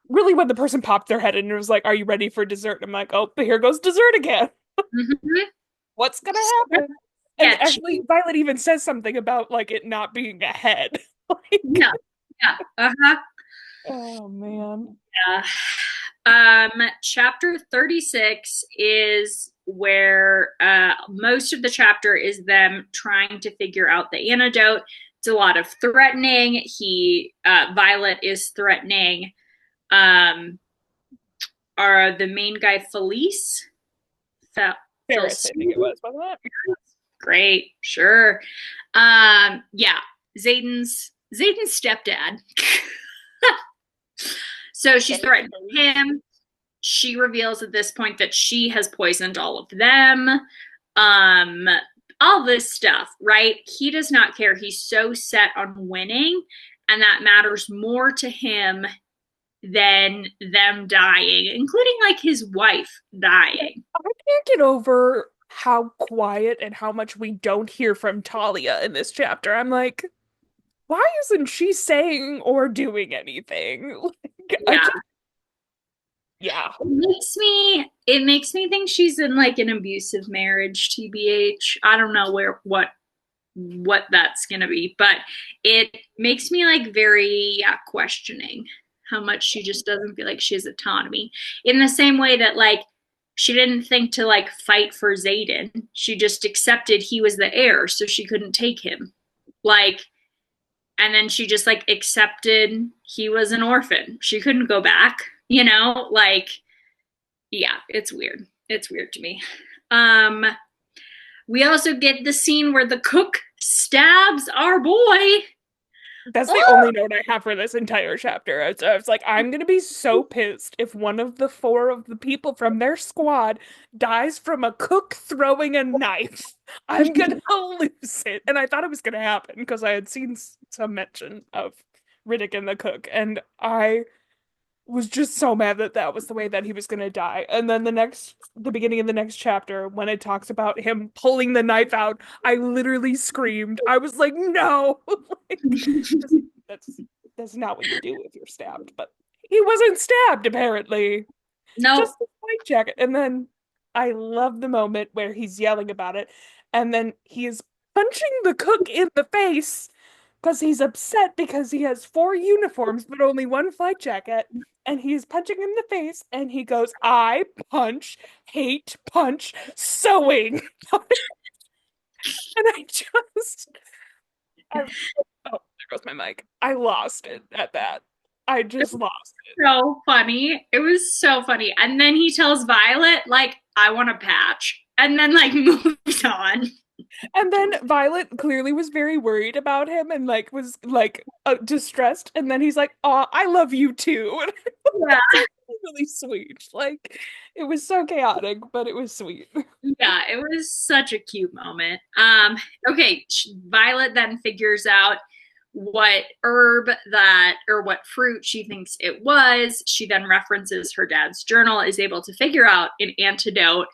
really, when the person popped their head and it was like, are you ready for dessert? I'm like, oh, here goes dessert again. Mm-hmm. What's gonna happen? And Sketchy. actually, Violet even says something about like it not being a head. Like, Yeah. Yeah. Uh-huh. oh man. Yeah. Chapter 36 is where most of the chapter is them trying to figure out the antidote. It's a lot of threatening. Violet is threatening um, the main guy, Felice. Phil, Ferris, I think it was, wasn't it? great, sure. Yeah, Zayden's stepdad. So she's Very threatening scary. him. She reveals at this point that she has poisoned all of them. Um, all this stuff, right? He does not care. He's so set on winning, and that matters more to him than them dying, including like his wife dying. I can't get over how quiet and how much we don't hear from Talia in this chapter. I'm like, why isn't she saying or doing anything? Like, I Yeah. just, yeah. It makes me think she's in like an abusive marriage, TBH. I don't know what that's gonna be, but it makes me like very, yeah, questioning how much she just doesn't feel like she has autonomy. In the same way that like she didn't think to like fight for Zayden. She just accepted he was the heir, so she couldn't take him. Like, and then she just like accepted he was an orphan. She couldn't go back, like, yeah, it's weird. It's weird to me. Um, we also get the scene where the cook stabs our boy. That's the Oh! only note I have for this entire chapter. I was like, I'm gonna be so pissed if one of the four of the people from their squad dies from a cook throwing a knife. I'm gonna lose it. And I thought it was gonna happen because I had seen some mention of Riddick and the cook, and I was just so mad that that was the way that he was gonna die. And then the beginning of the next chapter, when it talks about him pulling the knife out, I literally screamed. I was like, no, like, just, that's that's not what you do if you're stabbed. But he wasn't stabbed, apparently. Nope. Just a white jacket. And then I love the moment where he's yelling about it, and then he is punching the cook in the face because he's upset because he has four uniforms but only one flight jacket. And he's punching him in the face, and he goes, I punch, hate punch, sewing. And I, oh, there goes my mic. I lost it at that. I just lost it. So funny. It was so funny. And then he tells Violet, like, I want a patch. And then like moves on. And then Violet clearly was very worried about him and like was like distressed. And then he's like, "Oh, I love you too." And Yeah. it's actually really sweet. Like it was so chaotic, but it was sweet. Yeah, it was such a cute moment. Okay, Violet then figures out what herb that or what fruit she thinks it was. She then references her dad's journal, is able to figure out an antidote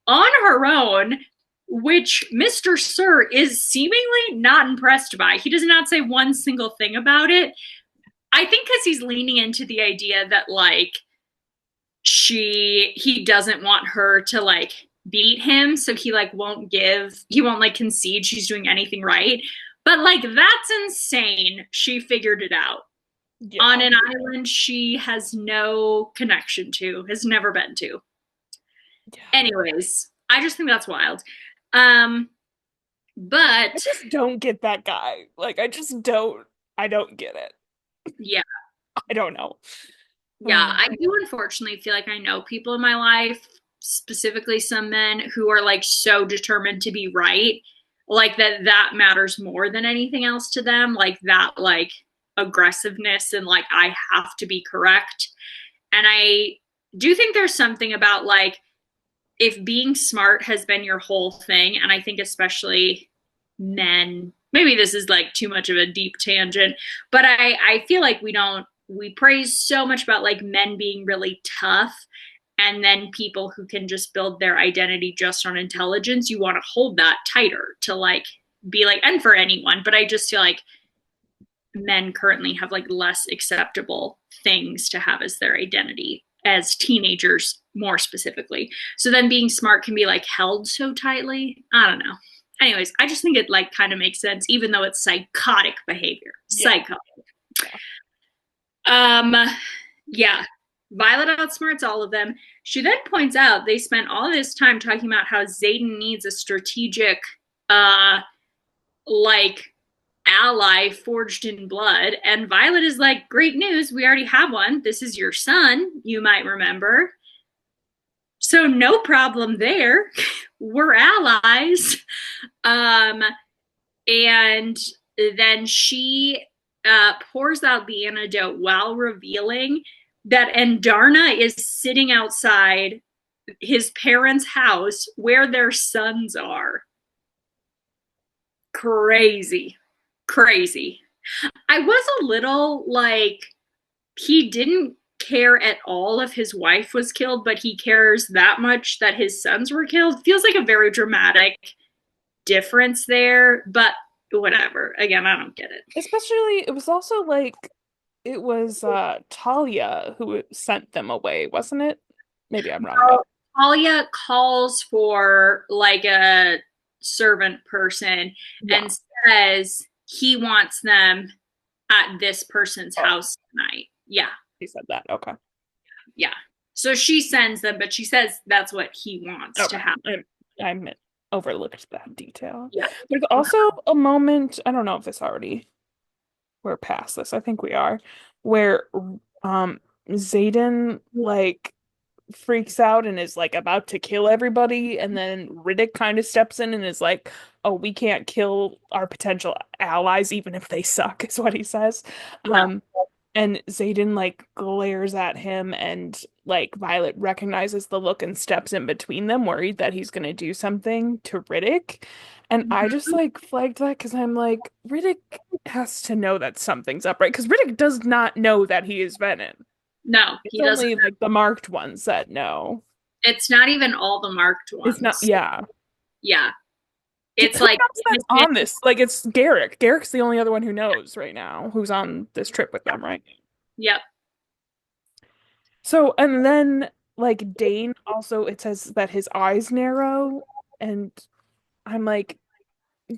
on her own, which Mr. Sir is seemingly not impressed by. He does not say one single thing about it. I think because he's leaning into the idea that like he doesn't want her to like beat him, so he won't like concede she's doing anything right. But like that's insane. She figured it out on Yeah. an island she has no connection to, has never been to. Yeah. Anyways, I just think that's wild. I But just don't get that guy. Like I don't get it. yeah, I don't know. yeah, I do unfortunately feel like I know people in my life, specifically some men who are like so determined to be right, like that matters more than anything else to them, like that like aggressiveness and like I have to be correct. And I do think there's something about like if being smart has been your whole thing, and I think especially men, maybe this is like too much of a deep tangent, but I feel like we praise so much about like men being really tough, and then people who can just build their identity just on intelligence, you want to hold that tighter to like be like, and for anyone, but I just feel like men currently have like less acceptable things to have as their identity as teenagers more specifically. So then being smart can be like held so tightly. I don't know. Anyways, I just think it like kind of makes sense even though it's psychotic behavior. Yeah. Psycho. Yeah. Um yeah. Violet outsmarts all of them. She then points out they spent all this time talking about how Xaden needs a strategic like ally forged in blood. And Violet is like, great news, we already have one. This is your son, you might remember. So no problem there. We're allies. Um, and then she pours out the antidote while revealing that Andarna is sitting outside his parents' house where their sons are. Crazy. Crazy. I was a little like, he didn't care at all if his wife was killed, but he cares that much that his sons were killed. Feels like a very dramatic difference there, but whatever. Again, I don't get it. Especially, it was also like it was Talia who sent them away, wasn't it? Maybe I'm wrong So though. Talia calls for like a servant person Yeah, and says he wants them at this person's oh, house tonight. Yeah, he said that. Okay. yeah. So she sends them, but she says that's what he wants to Okay. happen. I overlooked that detail. Yeah. There's also a moment, I don't know if this already we're past this. I think we are, where Xaden like freaks out and is like about to kill everybody, and then Riddick kind of steps in and is like, "Oh, we can't kill our potential allies even if they suck," is what he says. Yeah. Um, and Xaden like glares at him, and like Violet recognizes the look and steps in between them, worried that he's gonna do something to Riddick. And I just like flagged that because I'm like, Riddick has to know that something's up, right? Because Riddick does not know that he is Venom. No, It's he doesn't. only like the marked ones that know. It's not even all the marked It's not, ones. yeah. Yeah. Who It's like else that's on this? Like it's Garrick. Garrick's the only other one who knows right now, who's on this trip with them, right? yep. So, and then like Dane also, it says that his eyes narrow, and I'm like,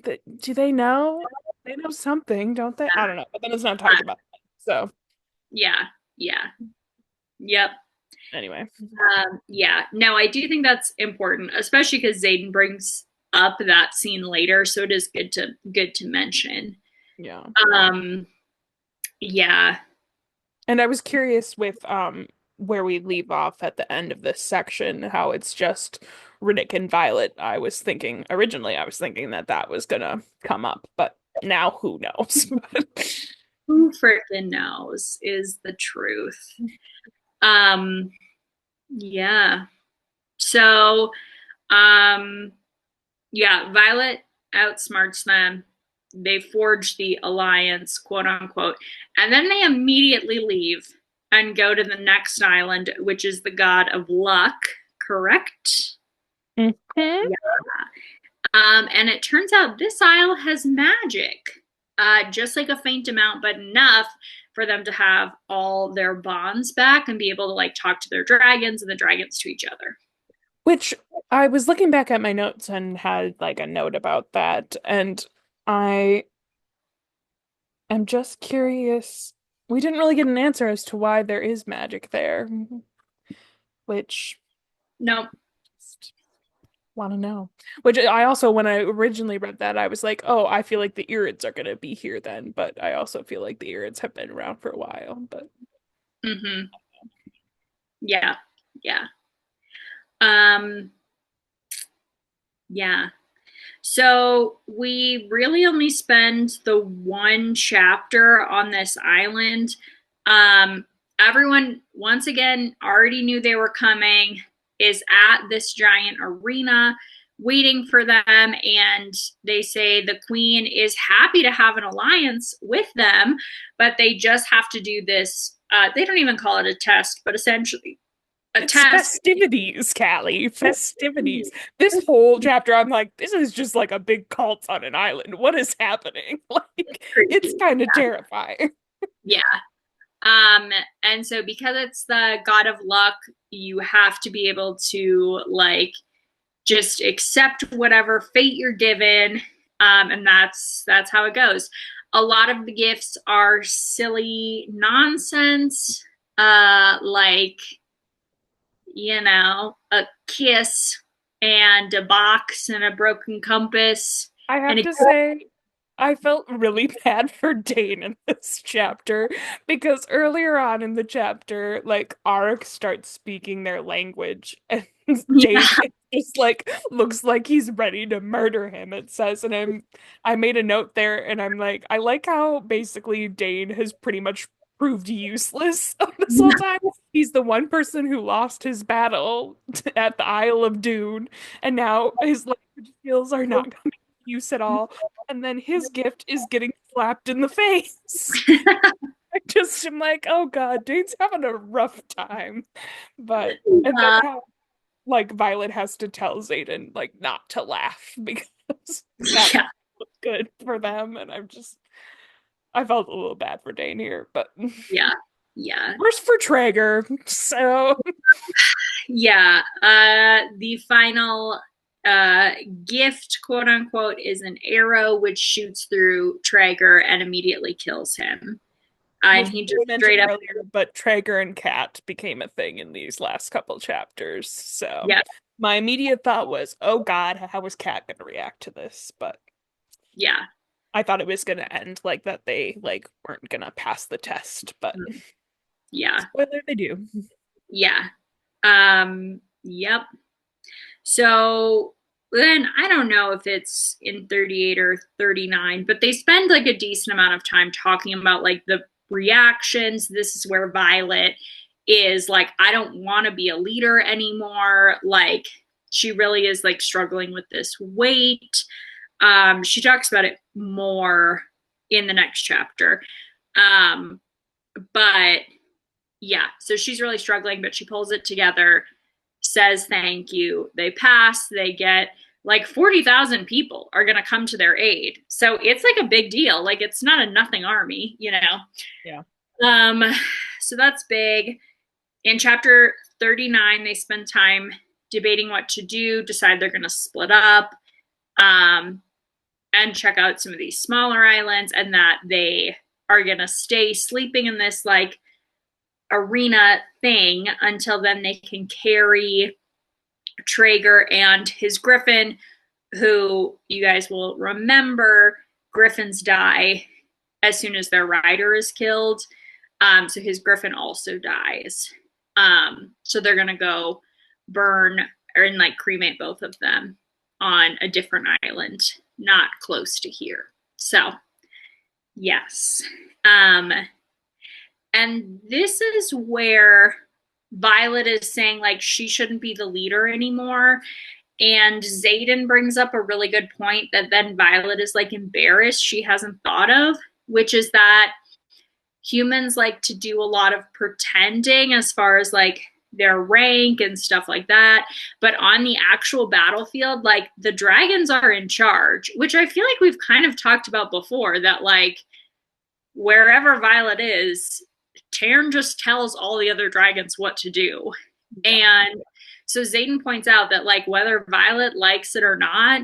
do they know? They know something, don't they? I don't know, but then it's not talked about. So, Yeah. Yeah. Yep. anyway, Yeah. No, I do think that's important, especially because Zayden brings up that scene later, so it is good to mention. yeah. Um, yeah. And I was curious with where we leave off at the end of this section, how it's just Riddick and Violet. Originally, I was thinking that that was gonna come up, but now who knows? Who freaking knows is the truth. Um, yeah. So, um, yeah, Violet outsmarts them. They forge the alliance, quote unquote, and then they immediately leave and go to the next island, which is the god of luck, correct? Mhm. Yeah. And it turns out this isle has magic, just like a faint amount, but enough for them to have all their bonds back and be able to like talk to their dragons and the dragons to each other. Which I was looking back at my notes and had like a note about that, and I am just curious. We didn't really get an answer as to why there is magic there, which No, just want to know. Which I also, when I originally read that, I was like, oh, I feel like the Irids are going to be here then, but I also feel like the Irids have been around for a while, but mm-hmm. Yeah, yeah, um, yeah. So we really only spend the one chapter on this island. Um, Everyone, once again, already knew they were coming, is at this giant arena waiting for them. And they say the queen is happy to have an alliance with them, but they just have to do this. They don't even call it a test, but essentially a it's test. festivities, Callie. Festivities. This whole chapter, I'm like, this is just like a big cult on an island. What is happening? Like, it's Crazy. kind of terrifying. Yeah. Um, and so because it's the god of luck, you have to be able to like just accept whatever fate you're given. And that's how it goes. A lot of the gifts are silly nonsense, like a kiss and a box and a broken compass I and have a to say, I felt really bad for Dane in this chapter because earlier on in the chapter, like Arik starts speaking their language and Dane yeah, just like looks like he's ready to murder him, it says. And I made a note there and I'm like, I like how basically Dane has pretty much proved useless this whole time. He's the one person who lost his battle at the Isle of Dune, and now his language skills are not coming to use at all, and then his gift is getting slapped in the face. I just am like, oh God, Dane's having a rough time. But and then how like Violet has to tell Xaden like not to laugh because that yeah, was good for them, and I felt a little bad for Dane here, but yeah, yeah. worse for Traeger. So Yeah, the final uh, gift, quote unquote, is an arrow which shoots through Traeger and immediately kills him. And which he we just straight mentioned up, earlier, but Traeger and Cat became a thing in these last couple chapters. So yeah, my immediate thought was, oh God, how was Cat gonna react to this? But yeah, I thought it was gonna end like that they like weren't gonna pass the test, but yeah, spoiler they do. yeah. Yep. So then I don't know if it's in 38 or 39, but they spend like a decent amount of time talking about like the reactions. This is where Violet is like, I don't want to be a leader anymore. Like, she really is like struggling with this weight. She talks about it more in the next chapter. Um, but yeah, so she's really struggling, but she pulls it together, says thank you. They pass, they get like 40,000 people are going to come to their aid. So it's like a big deal. Like it's not a nothing army, you know. Yeah. Um so that's big. In chapter 39 they spend time debating what to do, decide they're going to split up um and check out some of these smaller islands, and that they are going to stay sleeping in this like arena thing until then they can carry Traeger and his griffin, who you guys will remember griffins die as soon as their rider is killed. So his griffin also dies. So they're gonna go burn or and like cremate both of them on a different island, not close to here. So yes. Um, and this is where Violet is saying like she shouldn't be the leader anymore. And Xaden brings up a really good point that then Violet is like embarrassed she hasn't thought of, which is that humans like to do a lot of pretending as far as like their rank and stuff like that. But on the actual battlefield, like the dragons are in charge, which I feel like we've kind of talked about before that like wherever Violet is, Taryn just tells all the other dragons what to do. Yeah. And so Xaden points out that like whether Violet likes it or not,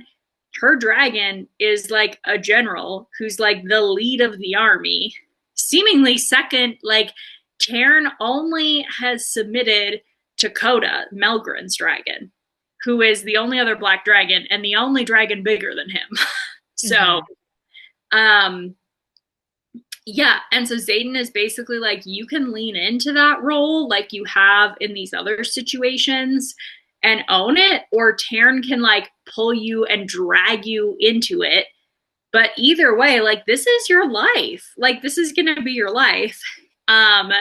her dragon is like a general who's like the lead of the army, seemingly second. Like Taryn only has submitted to Coda, Melgren's dragon, who is the only other black dragon and the only dragon bigger than him. So, Mhm. um, yeah, and so Xaden is basically like, you can lean into that role like you have in these other situations and own it, or Taryn can like pull you and drag you into it. But either way, like this is your life. Like this is gonna be your life. Um,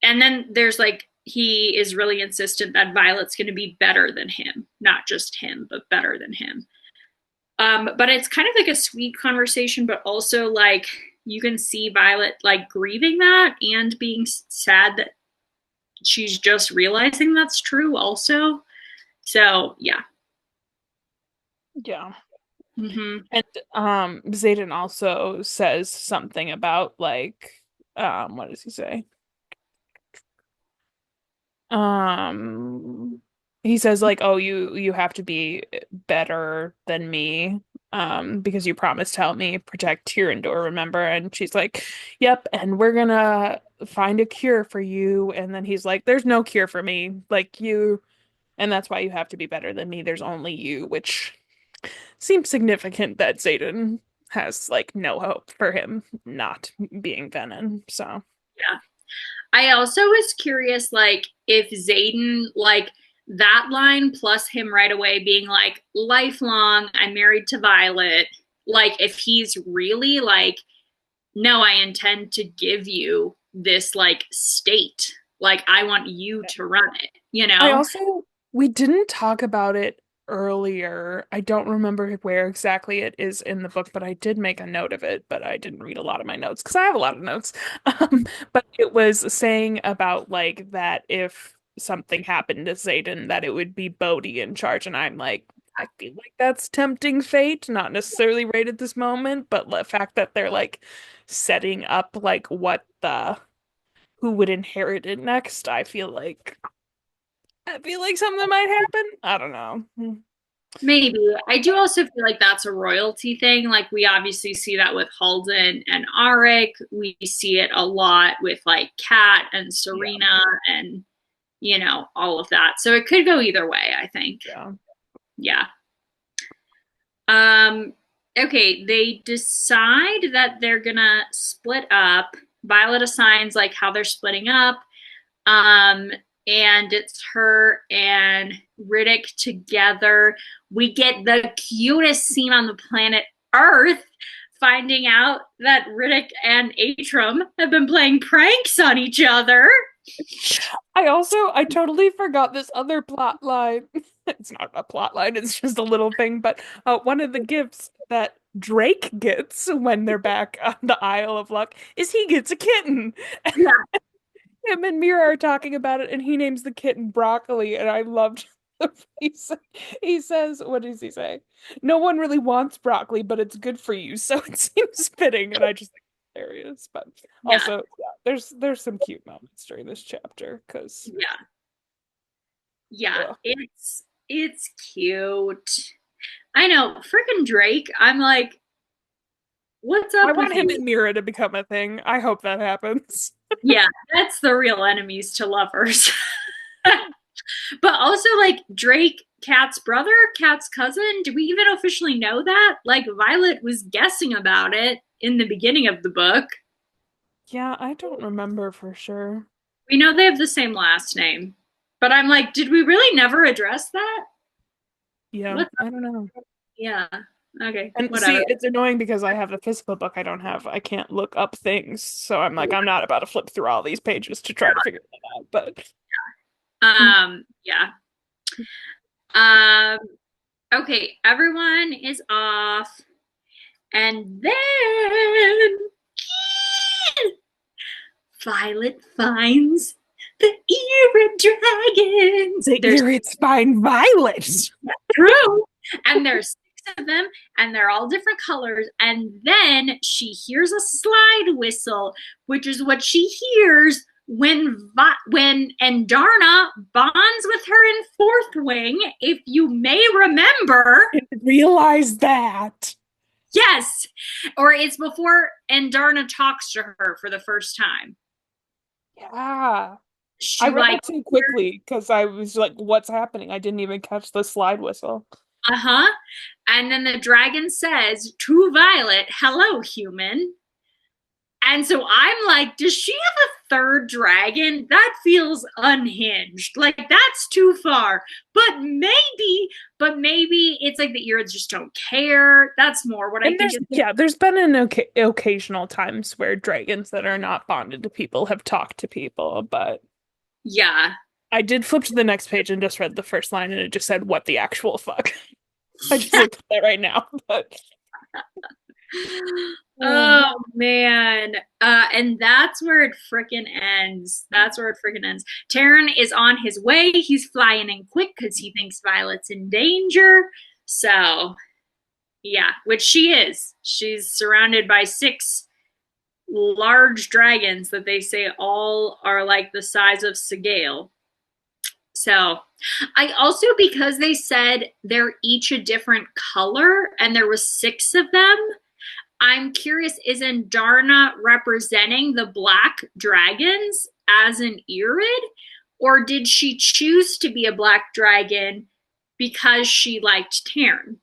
and then there's like he is really insistent that Violet's gonna be better than him, not just him, but better than him. But it's kind of like a sweet conversation, but also like you can see Violet like grieving that and being sad that she's just realizing that's true also. So yeah. Yeah. Mm-hmm. And Xaden also says something about like what does he say? Um he says like, "Oh, you have to be better than me because you promised to help me protect Tyrandor, remember?" And she's like, "Yep, and we're gonna find a cure for you." And then he's like, "There's no cure for me. Like you and that's why you have to be better than me. There's only you," which seems significant that Xaden has like no hope for him not being Venom. So, Yeah. I also was curious, like, if Xaden, like, that line plus him right away being like, lifelong, I'm married to Violet, like, if he's really like, no, I intend to give you this, like, state. Like, I want you to run it, you I know? also we didn't talk about it earlier. I don't remember where exactly it is in the book, but I did make a note of it, but I didn't read a lot of my notes because I have a lot of notes. But it was saying about like that if something happened to Xaden, that it would be Bodhi in charge, and I'm like, I feel like that's tempting fate, not necessarily right at this moment, but the fact that they're like setting up like what the who would inherit it next, I feel like something might happen. I don't know. Maybe. I do also feel like that's a royalty thing. Like we obviously see that with Halden and Arik. We see it a lot with like Kat and Yeah, Serena and all of that. So it could go either way, I think. yeah. Yeah. Um okay, they decide that they're gonna split up. Violet assigns like how they're splitting up. Um, and it's her and Riddick together. We get the cutest scene on the planet Earth, finding out that Riddick and Atrum have been playing pranks on each other. I totally forgot this other plot line. It's not a plot line, it's just a little thing, but one of the gifts that Drake gets when they're back on the Isle of Luck is he gets a kitten. Yeah, Him and Mira are talking about it, and he names the kitten Broccoli, and I loved the he says, what does he say? No one really wants broccoli, but it's good for you, so it seems fitting, and I just think it's hilarious. But yeah, also, yeah, there's some cute moments during this chapter because yeah, yeah. It's cute. I know, freaking Drake. I'm like, what's I up with want him you? and Mira to become a thing. I hope that happens. Yeah, that's the real enemies to lovers. But also, like Drake, Kat's brother, Kat's cousin. Do we even officially know that? Like Violet was guessing about it in the beginning of the book. Yeah, I don't remember for sure. We know they have the same last name. But I'm like, did we really never address that? Yeah, What? I don't know. Yeah. Okay, And whatever. see, it's annoying because I have a physical book. I can't look up things. So I'm like, I'm not about to flip through all these pages to try to figure that out. But Yeah. Um, okay, everyone is off. And then Violet finds the Irid dragons. the There's ear, it's fine violets. true. And there's six of them, and they're all different colors. And then she hears a slide whistle, which is what she hears when Andarna bonds with her in Fourth Wing. If you may remember, I didn't realize that. yes, or it's before Andarna talks to her for the first time. Yeah. I She read like, that too quickly because I was like, what's happening? I didn't even catch the slide whistle. uh-huh. And then the dragon says to Violet, hello, human. And so I'm like, does she have a third dragon? That feels unhinged. Like that's too far. But maybe it's like the Irids just don't care. That's more what I And think is. there's been occasional times where dragons that are not bonded to people have talked to people, but Yeah. I did flip to the next page and just read the first line and it just said, what the actual fuck? I just looked at that right now, but Oh man. And that's where it freaking ends. That's where it freaking ends. Taryn is on his way. He's flying in quick because he thinks Violet's in danger. So yeah, which she is. She's surrounded by six large dragons that they say all are like the size of Segale. So I also, because they said they're each a different color and there was six of them, I'm curious, is Andarna representing the black dragons as an Irid? Or did she choose to be a black dragon because she liked Taryn?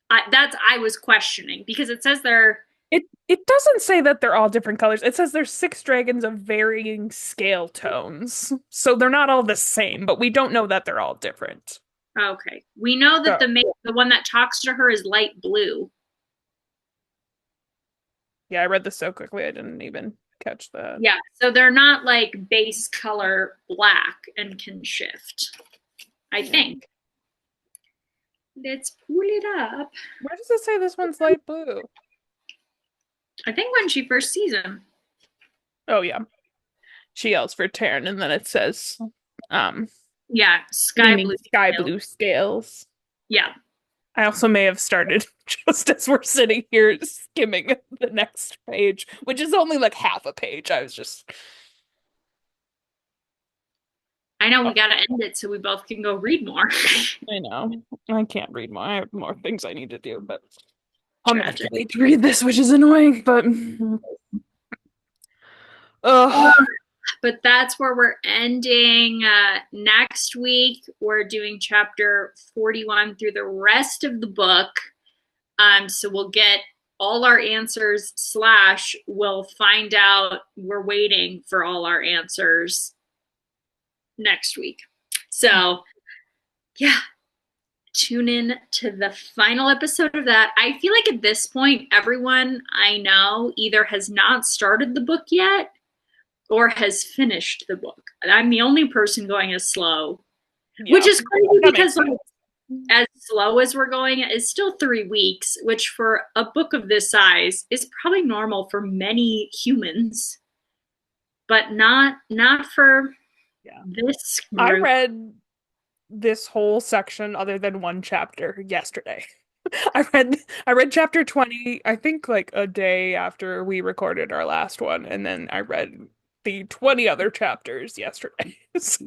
I was questioning because it says they're. it doesn't say that they're all different colors. It says there's six dragons of varying scale tones. So they're not all the same, but we don't know that they're all different. Okay. We know that So, the one that talks to her is light blue. yeah, I read this so quickly I didn't even catch that. Yeah. So they're not like base color black and can shift. I Yeah. think. Let's pull it up. Where does it say this one's light blue? I think when she first sees him. Oh yeah. She yells for Taryn and then it says Yeah, sky gleaming blue. sky Scale. blue scales. Yeah. I also may have started just as we're sitting here skimming the next page, which is only like half a page. I was just I know we oh, gotta end it so we both can go read more. I know. I can't read more. I have more things I need to do, but I'm gonna have to Tragic. wait to read this, which is annoying, but ugh. But that's where we're ending. Next week, we're doing chapter 41 through the rest of the book. So we'll get all our answers, slash, we'll find out we're waiting for all our answers next week. So, yeah, tune in to the final episode of that. I feel like at this point, everyone I know either has not started the book yet or has finished the book. I'm the only person going as slow, Yeah, which is crazy that because makes sense. as slow as we're going is still 3 weeks, which for a book of this size is probably normal for many humans, but not for Yeah. this I group. read this whole section other than one chapter yesterday. I read chapter 20, I think like a day after we recorded our last one, and then I read the 20 other chapters yesterday. So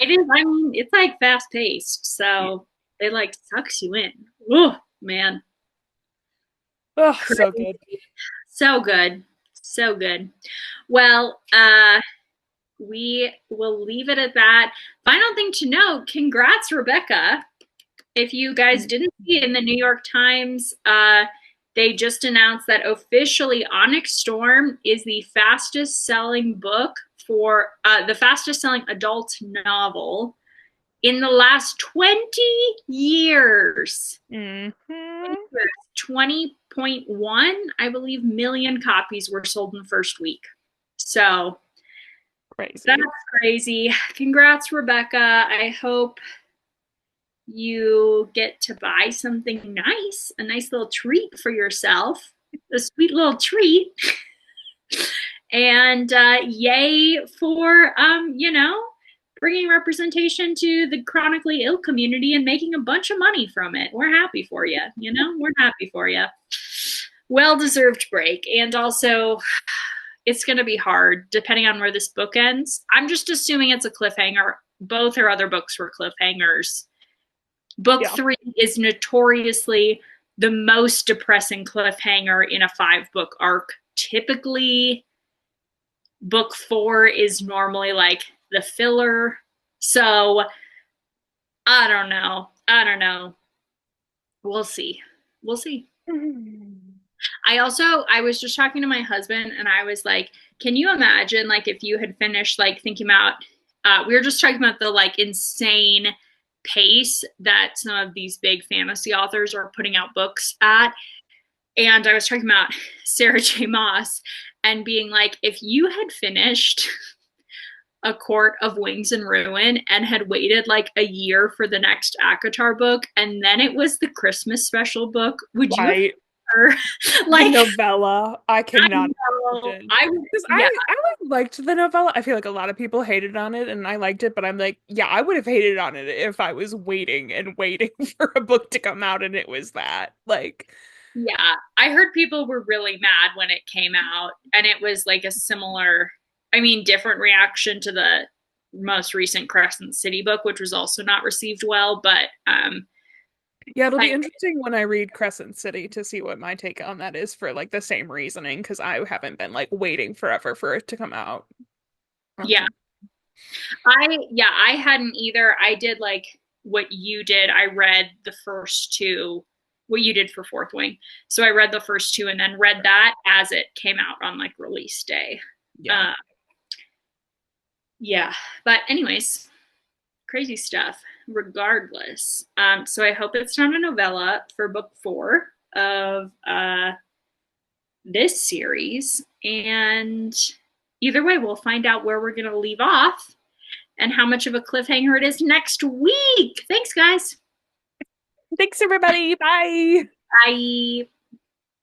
It is, I mean, it's like fast paced, so it like sucks you in. Oh man. oh, so Crazy. good. So good. So good. Well, we will leave it at that. Final thing to note, congrats, Rebecca. If you guys didn't see it in the New York Times, They just announced that officially Onyx Storm is the fastest selling book for the fastest selling adult novel in the last 20 years. Mm-hmm. 20.1, I believe, million copies were sold in the first week. So that's Crazy. crazy. Congrats, Rebecca. I hope you get to buy something nice, a nice little treat for yourself, a sweet little treat. And yay for, bringing representation to the chronically ill community and making a bunch of money from it. We're happy for you. We're happy for you. Well deserved break. And also, it's going to be hard depending on where this book ends. I'm just assuming it's a cliffhanger. Both her other books were cliffhangers. Book Yeah. 3 is notoriously the most depressing cliffhanger in a 5-book arc. Typically, book 4 is normally like the filler. So I don't know. I don't know. We'll see. We'll see. I was just talking to my husband and I was like, can you imagine like if you had finished like thinking about we were just talking about the like insane pace that some of these big fantasy authors are putting out books at. And I was talking about Sarah J. Maas and being like, if you had finished A Court of Wings and Ruin and had waited like a year for the next ACOTAR book, and then it was the Christmas special book, would you have Right. The like novella, I I cannot know imagine. I Because yeah I like liked the novella. I feel like a lot of people hated on it, and I liked it, but I'm like, yeah, I would have hated on it if I was waiting and waiting for a book to come out, and it was that. Like, yeah I heard people were really mad when it came out, and it was like a similar, I mean, different reaction to the most recent Crescent City book, which was also not received well. But yeah, it'll I, be interesting when I read Crescent City to see what my take on that is for like the same reasoning, because I haven't been like waiting forever for it to come out. yeah, Um, I hadn't either. I did like what you did. I read the first two, what you did for Fourth Wing. So I read the first two and then read that as it came out on like release day. yeah. Uh, yeah, but anyways, crazy stuff. Regardless, so I hope it's not a novella for book 4 of this series. And either way, we'll find out where we're going to leave off and how much of a cliffhanger it is next week. Thanks, guys. Thanks, everybody. Bye. Bye.